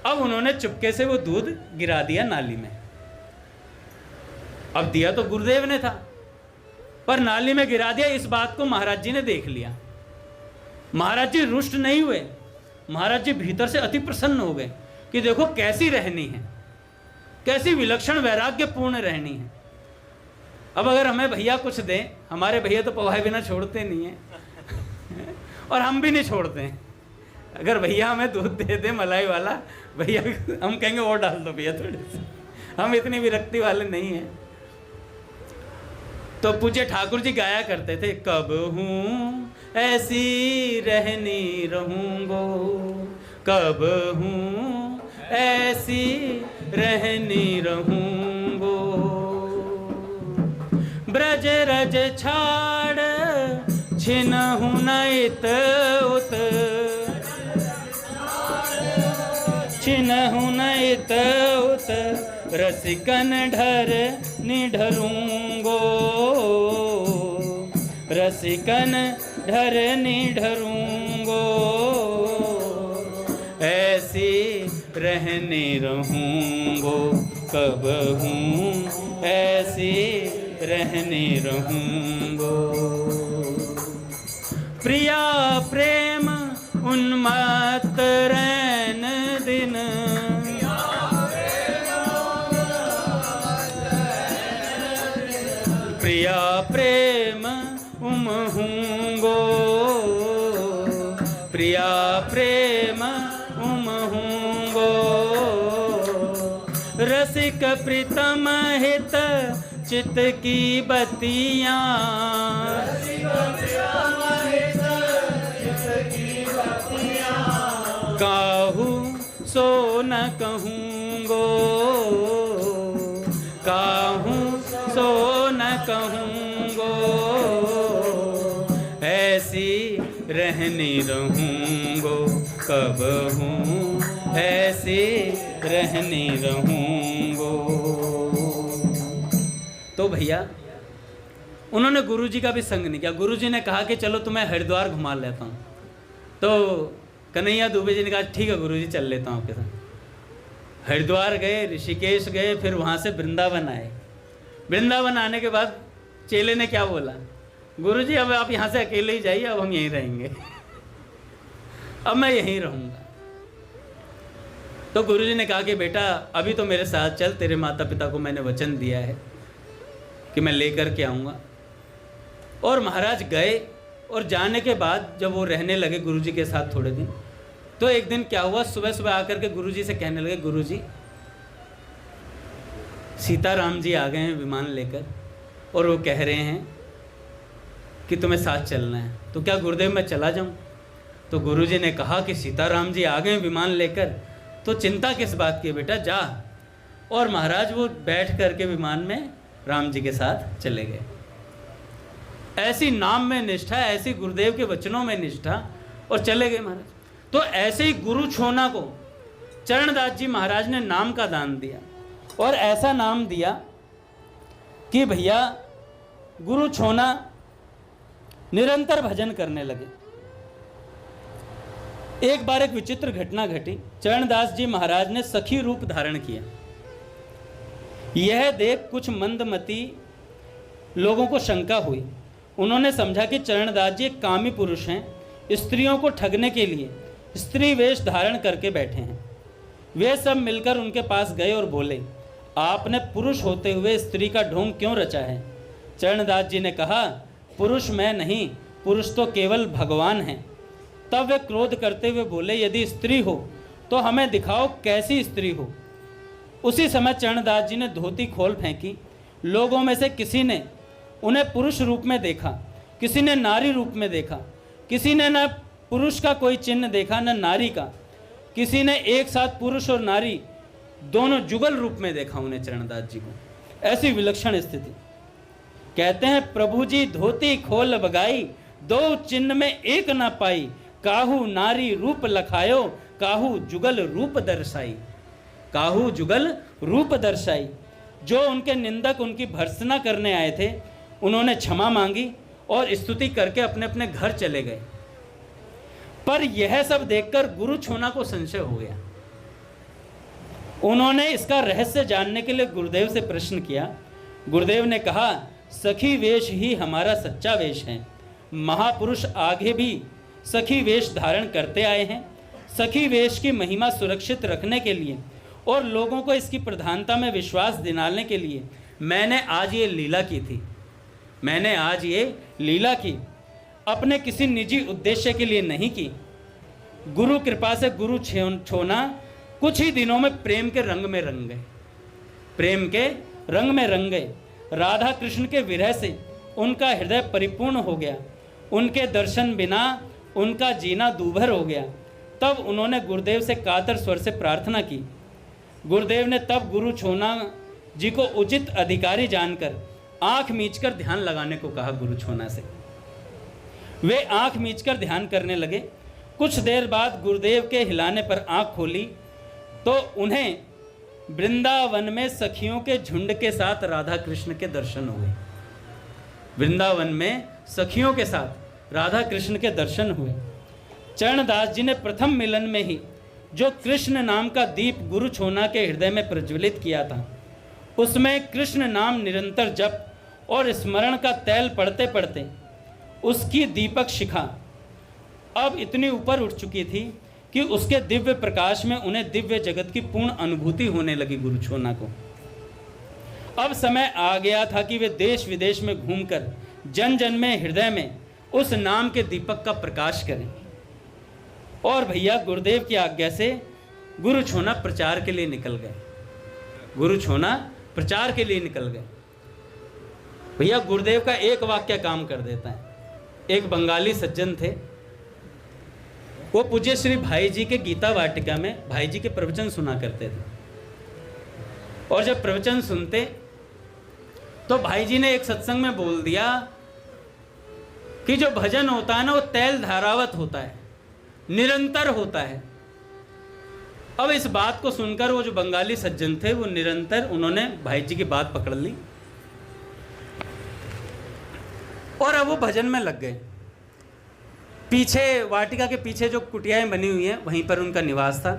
अब उन्होंने चुपके से वो दूध गिरा दिया नाली में। अब दिया तो गुरुदेव ने था, पर नाली में गिरा दिया। इस बात को महाराज जी ने देख लिया। महाराज जी रुष्ट नहीं हुए, महाराज जी भीतर से अति प्रसन्न हो गए कि देखो कैसी रहनी है, कैसी विलक्षण वैराग्यपूर्ण रहनी है। अब अगर हमें भैया कुछ दें, हमारे भैया तो पवाए बिना छोड़ते नहीं हैं और हम भी नहीं छोड़ते हैं। अगर भैया हमें दूध दे दे मलाई वाला, भैया हम कहेंगे और डाल दो भैया थोड़े से, हम इतनी विरक्ति वाले नहीं हैं। तो पूज्य ठाकुर जी गाया करते थे, कब हूँ ऐसी रहनी रहूँगो, कब हूँ ऐसी रहनी रहूँगो, ब्रज रज छाड़ छिनहु न इत उत, छिनहु न इत उत, रसिकन ढर निढरूंगो, रसिकन ढर निढरूंगो, ऐसी रहने रहूंगो, कब हूँ ऐसी रहने रहूंगो। प्रिया प्रेम उन्मत्त रैन दिन, प्रिया प्रेम उमहूंगो, प्रिया प्रेम उमहूंगो, रसिक प्रीतम हित चित की बतियाँ, काहू सो न कहूँगो, काहू सो न कहूँगो, ऐसी रहनी रहूँगो कब हूँ, ऐसी रहनी रहूँगो। तो भैया उन्होंने गुरुजी का भी संग नहीं किया। गुरुजी ने कहा कि चलो तुम्हें हरिद्वार घुमा लेता हूँ। तो कन्हैया दुबे जी ने कहा ठीक है गुरुजी, चल लेता हूँ आपके साथ। हरिद्वार गए, ऋषिकेश गए, फिर वहाँ से वृंदावन आए। वृंदावन आने के बाद चेले ने क्या बोला, गुरुजी अब आप यहाँ से अकेले ही जाइए, अब हम यहीं रहेंगे। अब मैं यहीं रहूँगा। तो गुरुजी ने कहा कि बेटा अभी तो मेरे साथ चल, तेरे माता पिता को मैंने वचन दिया है कि मैं लेकर के आऊँगा। और महाराज गए, और जाने के बाद जब वो रहने लगे गुरुजी के साथ थोड़े दिन, तो एक दिन क्या हुआ, सुबह सुबह आकर के गुरुजी से कहने लगे, गुरुजी सीताराम जी आ गए हैं विमान लेकर, और वो कह रहे हैं कि तुम्हें साथ चलना है, तो क्या गुरुदेव मैं चला जाऊं? तो गुरुजी ने कहा कि सीताराम जी आ गए हैं विमान लेकर, तो चिंता किस बात की बेटा, जा। और महाराज वो बैठ करके विमान में राम जी के साथ चले गए। ऐसी नाम में निष्ठा, ऐसी गुरुदेव के वचनों में निष्ठा, और चले गए महाराज। तो ऐसे ही गुरु छोना को चरणदास जी महाराज ने नाम का दान दिया, और ऐसा नाम दिया कि भैया गुरु छोना निरंतर भजन करने लगे। एक बार एक विचित्र घटना घटी। चरणदास जी महाराज ने सखी रूप धारण किया। यह देख कुछ मंदमती लोगों को शंका हुई। उन्होंने समझा कि चरणदास जी एक कामी पुरुष हैं, स्त्रियों को ठगने के लिए स्त्री वेश धारण करके बैठे हैं। वे सब मिलकर उनके पास गए और बोले, आपने पुरुष होते हुए स्त्री का ढोंग क्यों रचा है? चरणदास जी ने कहा, पुरुष मैं नहीं, पुरुष तो केवल भगवान हैं। तब वे क्रोध करते हुए बोले, यदि स्त्री हो तो हमें दिखाओ कैसी स्त्री हो। उसी समय चरणदास जी ने धोती खोल फेंकी। लोगों में से किसी ने उन्हें पुरुष रूप में देखा, किसी ने नारी रूप में देखा, किसी ने न पुरुष का कोई चिन्ह देखा न नारी का, किसी ने एक साथ पुरुष और नारी दोनों जुगल रूप में देखा उन्हें, चरणदास जी को। ऐसी विलक्षण स्थिति। कहते हैं, प्रभु जी धोती खोल बगाई, दो चिन्ह में एक न पाई, काहू नारी रूप लखायो, काहू जुगल रूप दर्शाई। काहू जुगल रूप दर्शाई। जो उनके निंदक उनकी भर्त्सना करने आए थे, उन्होंने क्षमा मांगी और स्तुति करके अपने अपने घर चले गए। पर यह सब देखकर गुरु छोना को संशय हो गया। उन्होंने इसका रहस्य जानने के लिए गुरुदेव से प्रश्न किया। गुरुदेव ने कहा, सखी वेश ही हमारा सच्चा वेश है। महापुरुष आगे भी सखी वेश धारण करते आए हैं। सखी वेश की महिमा सुरक्षित रखने के लिए और लोगों को इसकी प्रधानता में विश्वास दिलाने के लिए मैंने आज ये लीला की थी। मैंने आज ये लीला की, अपने किसी निजी उद्देश्य के लिए नहीं की। गुरु कृपा से गुरु छोना कुछ ही दिनों में प्रेम के रंग में रंग गए। प्रेम के रंग में रंग गए। राधा कृष्ण के विरह से उनका हृदय परिपूर्ण हो गया। उनके दर्शन बिना उनका जीना दूभर हो गया। तब उन्होंने गुरुदेव से कातर स्वर से प्रार्थना की। गुरुदेव ने तब गुरु छोना जी को उचित अधिकारी जानकर आंख मीचकर ध्यान लगाने को कहा। गुरु छोना से वे आंख मीचकर ध्यान करने लगे। कुछ देर बाद गुरुदेव के हिलाने पर आंख खोली तो उन्हें वृंदावन में सखियों के झुंड के साथ राधा कृष्ण के दर्शन हुए। वृंदावन में सखियों के साथ राधा कृष्ण के दर्शन हुए। चरणदास जी ने प्रथम मिलन में ही जो कृष्ण नाम का दीप गुरु छोना के हृदय में प्रज्वलित किया था, उसमें कृष्ण नाम निरंतर जप और स्मरण का तैल पढ़ते पढ़ते उसकी दीपक शिखा अब इतनी ऊपर उठ चुकी थी कि उसके दिव्य प्रकाश में उन्हें दिव्य जगत की पूर्ण अनुभूति होने लगी। गुरु छोना को अब समय आ गया था कि वे देश विदेश में घूमकर जन जन में हृदय में उस नाम के दीपक का प्रकाश करें। और भैया गुरुदेव की आज्ञा से गुरु छोना प्रचार के लिए निकल गए। गुरु छोना प्रचार के लिए निकल गए। भैया गुरुदेव का एक वाक्य काम कर देता है। एक बंगाली सज्जन थे, वो पूज्य श्री भाई जी के गीता वाटिका में भाई जी के प्रवचन सुना करते थे। और जब प्रवचन सुनते तो भाई जी ने एक सत्संग में बोल दिया कि जो भजन होता है ना वो तैल धारावत होता है, निरंतर होता है। अब इस बात को सुनकर वो जो बंगाली सज्जन थे वो निरंतर उन्होंने भाई जी की बात पकड़ ली और अब वो भजन में लग गए। पीछे वाटिका के पीछे जो कुटियाएं बनी हुई हैं वहीं पर उनका निवास था।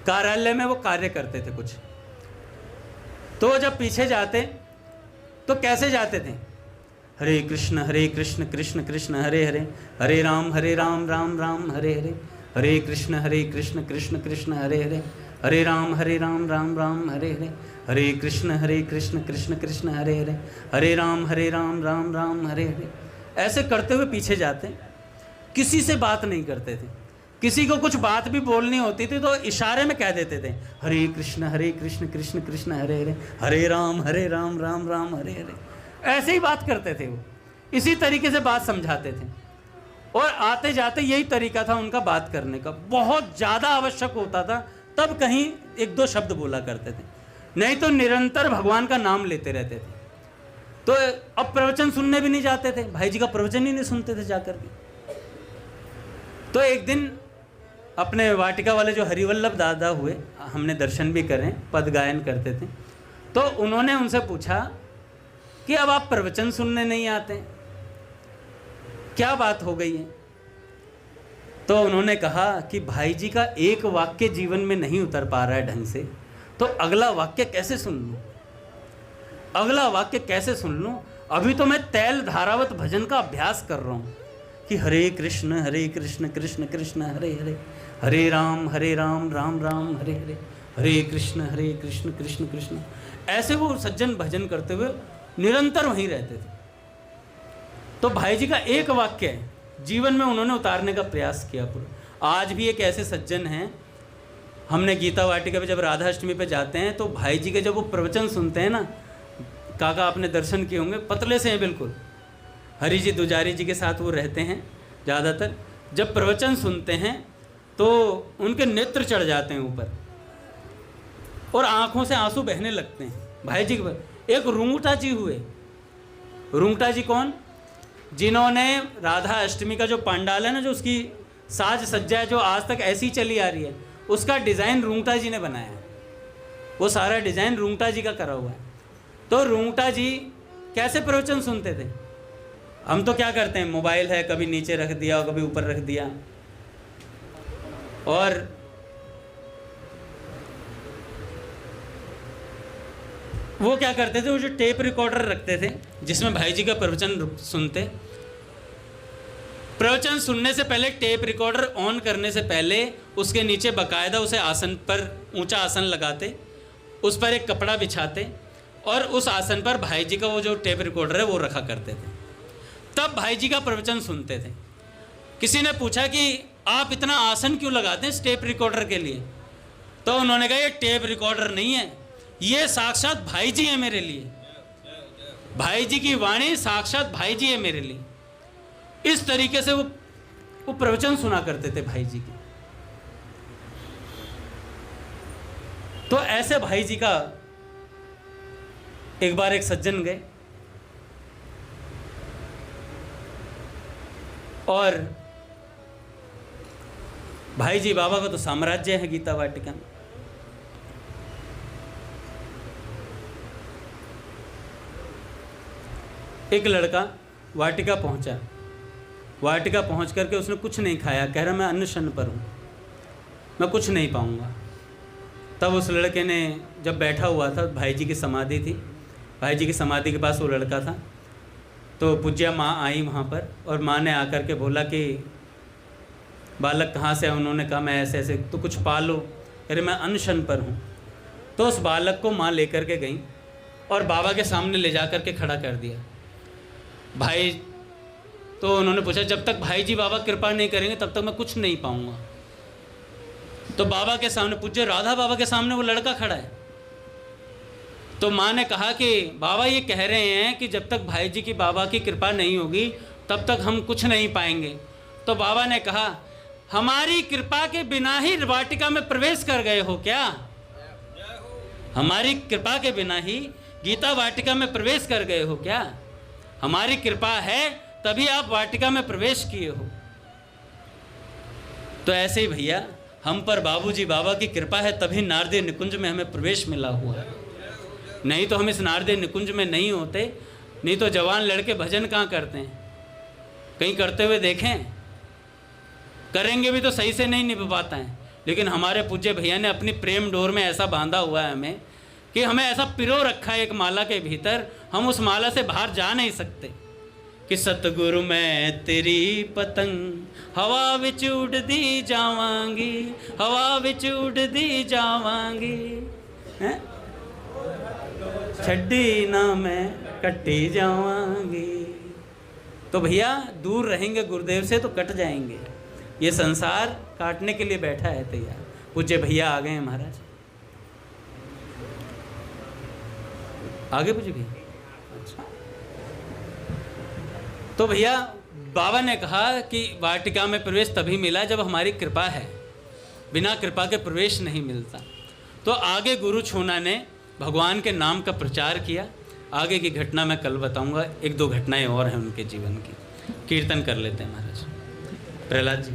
कार्यालय में वो कार्य करते थे कुछ। तो जब पीछे जाते तो कैसे जाते थे? हरे कृष्ण कृष्ण कृष्ण हरे हरे, हरे राम राम राम हरे हरे, हरे कृष्ण कृष्ण कृष्ण हरे हरे, हरे राम राम राम हरे हरे, हरे कृष्ण कृष्ण कृष्ण हरे हरे, हरे राम राम राम हरे हरे। ऐसे करते हुए पीछे जाते, किसी से बात नहीं करते थे। किसी को कुछ बात भी बोलनी होती थी तो इशारे में कह देते थे हरे कृष्ण कृष्ण कृष्ण हरे हरे, हरे राम राम राम हरे हरे। ऐसे ही बात करते थे वो, इसी तरीके से बात समझाते थे। और आते जाते यही तरीका था उनका बात करने का। बहुत ज़्यादा आवश्यक होता था तब कहीं एक दो शब्द बोला करते थे, नहीं तो निरंतर भगवान का नाम लेते रहते थे। तो अब प्रवचन सुनने भी नहीं जाते थे, भाई जी का प्रवचन ही नहीं सुनते थे जाकर के। तो एक दिन अपने वाटिका वाले जो हरिवल्लभ दादा हुए, हमने दर्शन भी करें, पद गायन करते थे, तो उन्होंने उनसे पूछा कि अब आप प्रवचन सुनने नहीं आते, क्या बात हो गई है? तो उन्होंने कहा कि भाई जी का एक वाक्य जीवन में नहीं उतर पा रहा है ढंग से, तो अगला वाक्य कैसे सुन लूं? अगला वाक्य कैसे सुन लूं? अभी तो मैं तैल धारावत भजन का अभ्यास कर रहा हूं कि हरे कृष्ण कृष्ण कृष्ण हरे हरे, हरे राम राम राम हरे हरे, हरे कृष्ण कृष्ण कृष्ण। ऐसे वो सज्जन भजन करते हुए निरंतर वहीं रहते थे। तो भाई जी का एक वाक्य है जीवन में उन्होंने उतारने का प्रयास किया पूरा। आज भी एक ऐसे सज्जन हैं, हमने गीता वाटिका पे जब राधा अष्टमी पे जाते हैं तो भाई जी के जब वो प्रवचन सुनते हैं ना, काका आपने दर्शन किए होंगे, पतले से हैं बिल्कुल, हरि जी दुजारी जी के साथ वो रहते हैं ज़्यादातर। जब प्रवचन सुनते हैं तो उनके नेत्र चढ़ जाते हैं ऊपर और आंखों से आंसू बहने लगते हैं भाई जी के पर। एक रूंगटा जी हुए, रूंगटा जी कौन? जिन्होंने राधा अष्टमी का जो पंडाल है ना, जो उसकी साज सज्जा है जो आज तक ऐसी चली आ रही है, उसका डिज़ाइन रूंगटा जी ने बनाया है। वो सारा डिज़ाइन रूंगटा जी का करा हुआ है। तो रूंगटा जी कैसे प्रवचन सुनते थे? हम तो क्या करते हैं, मोबाइल है, कभी नीचे रख दिया और कभी ऊपर रख दिया, और वो क्या करते थे, वो जो टेप रिकॉर्डर रखते थे जिसमें भाई जी का प्रवचन सुनते, प्रवचन सुनने से पहले टेप रिकॉर्डर ऑन करने से पहले उसके नीचे बाकायदा उसे आसन पर, ऊंचा आसन लगाते, उस पर एक कपड़ा बिछाते और उस आसन पर भाई जी का वो जो टेप रिकॉर्डर है वो रखा करते थे। तब भाई जी का प्रवचन सुनते थे। किसी ने पूछा कि आप इतना आसन क्यों लगाते हैं इस टेप रिकॉर्डर के लिए? तो उन्होंने कहा ये टेप रिकॉर्डर नहीं है, ये साक्षात भाई जी है मेरे लिए, भाई जी की वाणी साक्षात भाई जी है मेरे लिए। इस तरीके से वो प्रवचन सुना करते थे भाई जी के। तो ऐसे भाई जी का एक बार एक सज्जन गए और भाई जी बाबा का तो साम्राज्य है गीता वाटिका में। एक लड़का वाटिका पहुंचा, वाटिका पहुंच करके उसने कुछ नहीं खाया, कह रहा मैं अनशन पर हूँ, मैं कुछ नहीं पाऊंगा। तब उस लड़के ने जब बैठा हुआ था, भाई जी की समाधि थी, भाई जी की समाधि के पास वो लड़का था, तो पूज्या माँ आई वहाँ पर और माँ ने आकर के बोला कि बालक कहाँ से है? उन्होंने कहा मैं ऐसे ऐसे, तो कुछ पालो, अरे मैं अनशन पर हूँ। तो उस बालक को माँ लेकर के गई और बाबा के सामने ले जा कर के खड़ा कर दिया। भाई, तो उन्होंने पूछा जब तक भाई जी बाबा कृपा नहीं करेंगे तब तक मैं कुछ नहीं पाऊँगा। तो बाबा के सामने, पूज्य राधा बाबा के सामने वो लड़का खड़ा है तो माँ ने कहा कि बाबा ये कह रहे हैं कि जब तक भाई जी की बाबा की कृपा नहीं होगी तब तक हम कुछ नहीं पाएंगे। तो बाबा ने कहा, हमारी कृपा के बिना ही वाटिका में प्रवेश कर गए हो क्या? हमारी कृपा के बिना ही गीता वाटिका में प्रवेश कर गए हो क्या? हमारी कृपा है तभी आप वाटिका में प्रवेश किए हो। तो ऐसे ही भैया हम पर बाबूजी बाबा की कृपा है तभी नारदीय निकुंज में हमें प्रवेश मिला हुआ है, नहीं तो हम इस नारदीय निकुंज में नहीं होते। नहीं तो जवान लड़के भजन कहाँ करते हैं, कहीं करते हुए देखें? करेंगे भी तो सही से नहीं निभ पाता है। लेकिन हमारे पूज्य भैया ने अपनी प्रेम डोर में ऐसा बांधा हुआ है हमें कि हमें ऐसा पिरो रखा है एक माला के भीतर, हम उस माला से बाहर जा नहीं सकते। कि सतगुरु मैं तेरी पतंग हवा विच उड़दी जावांगी, हवा विच उड़दी जावांगी, हैं छड्डी ना मैं कट्टी जावांगी। तो भैया दूर रहेंगे गुरुदेव से तो कट जाएंगे। ये संसार काटने के लिए बैठा है तैयार। पूज्य भैया आ गए हैं महाराज, आगे पूज्य भैया। अच्छा, तो भैया बाबा ने कहा कि वाटिका में प्रवेश तभी मिला जब हमारी कृपा है, बिना कृपा के प्रवेश नहीं मिलता। तो आगे गुरु छोना ने भगवान के नाम का प्रचार किया। आगे की घटना मैं कल बताऊंगा, एक दो घटनाएं और हैं उनके जीवन की। कीर्तन कर लेते हैं महाराज। प्रहलाद जी,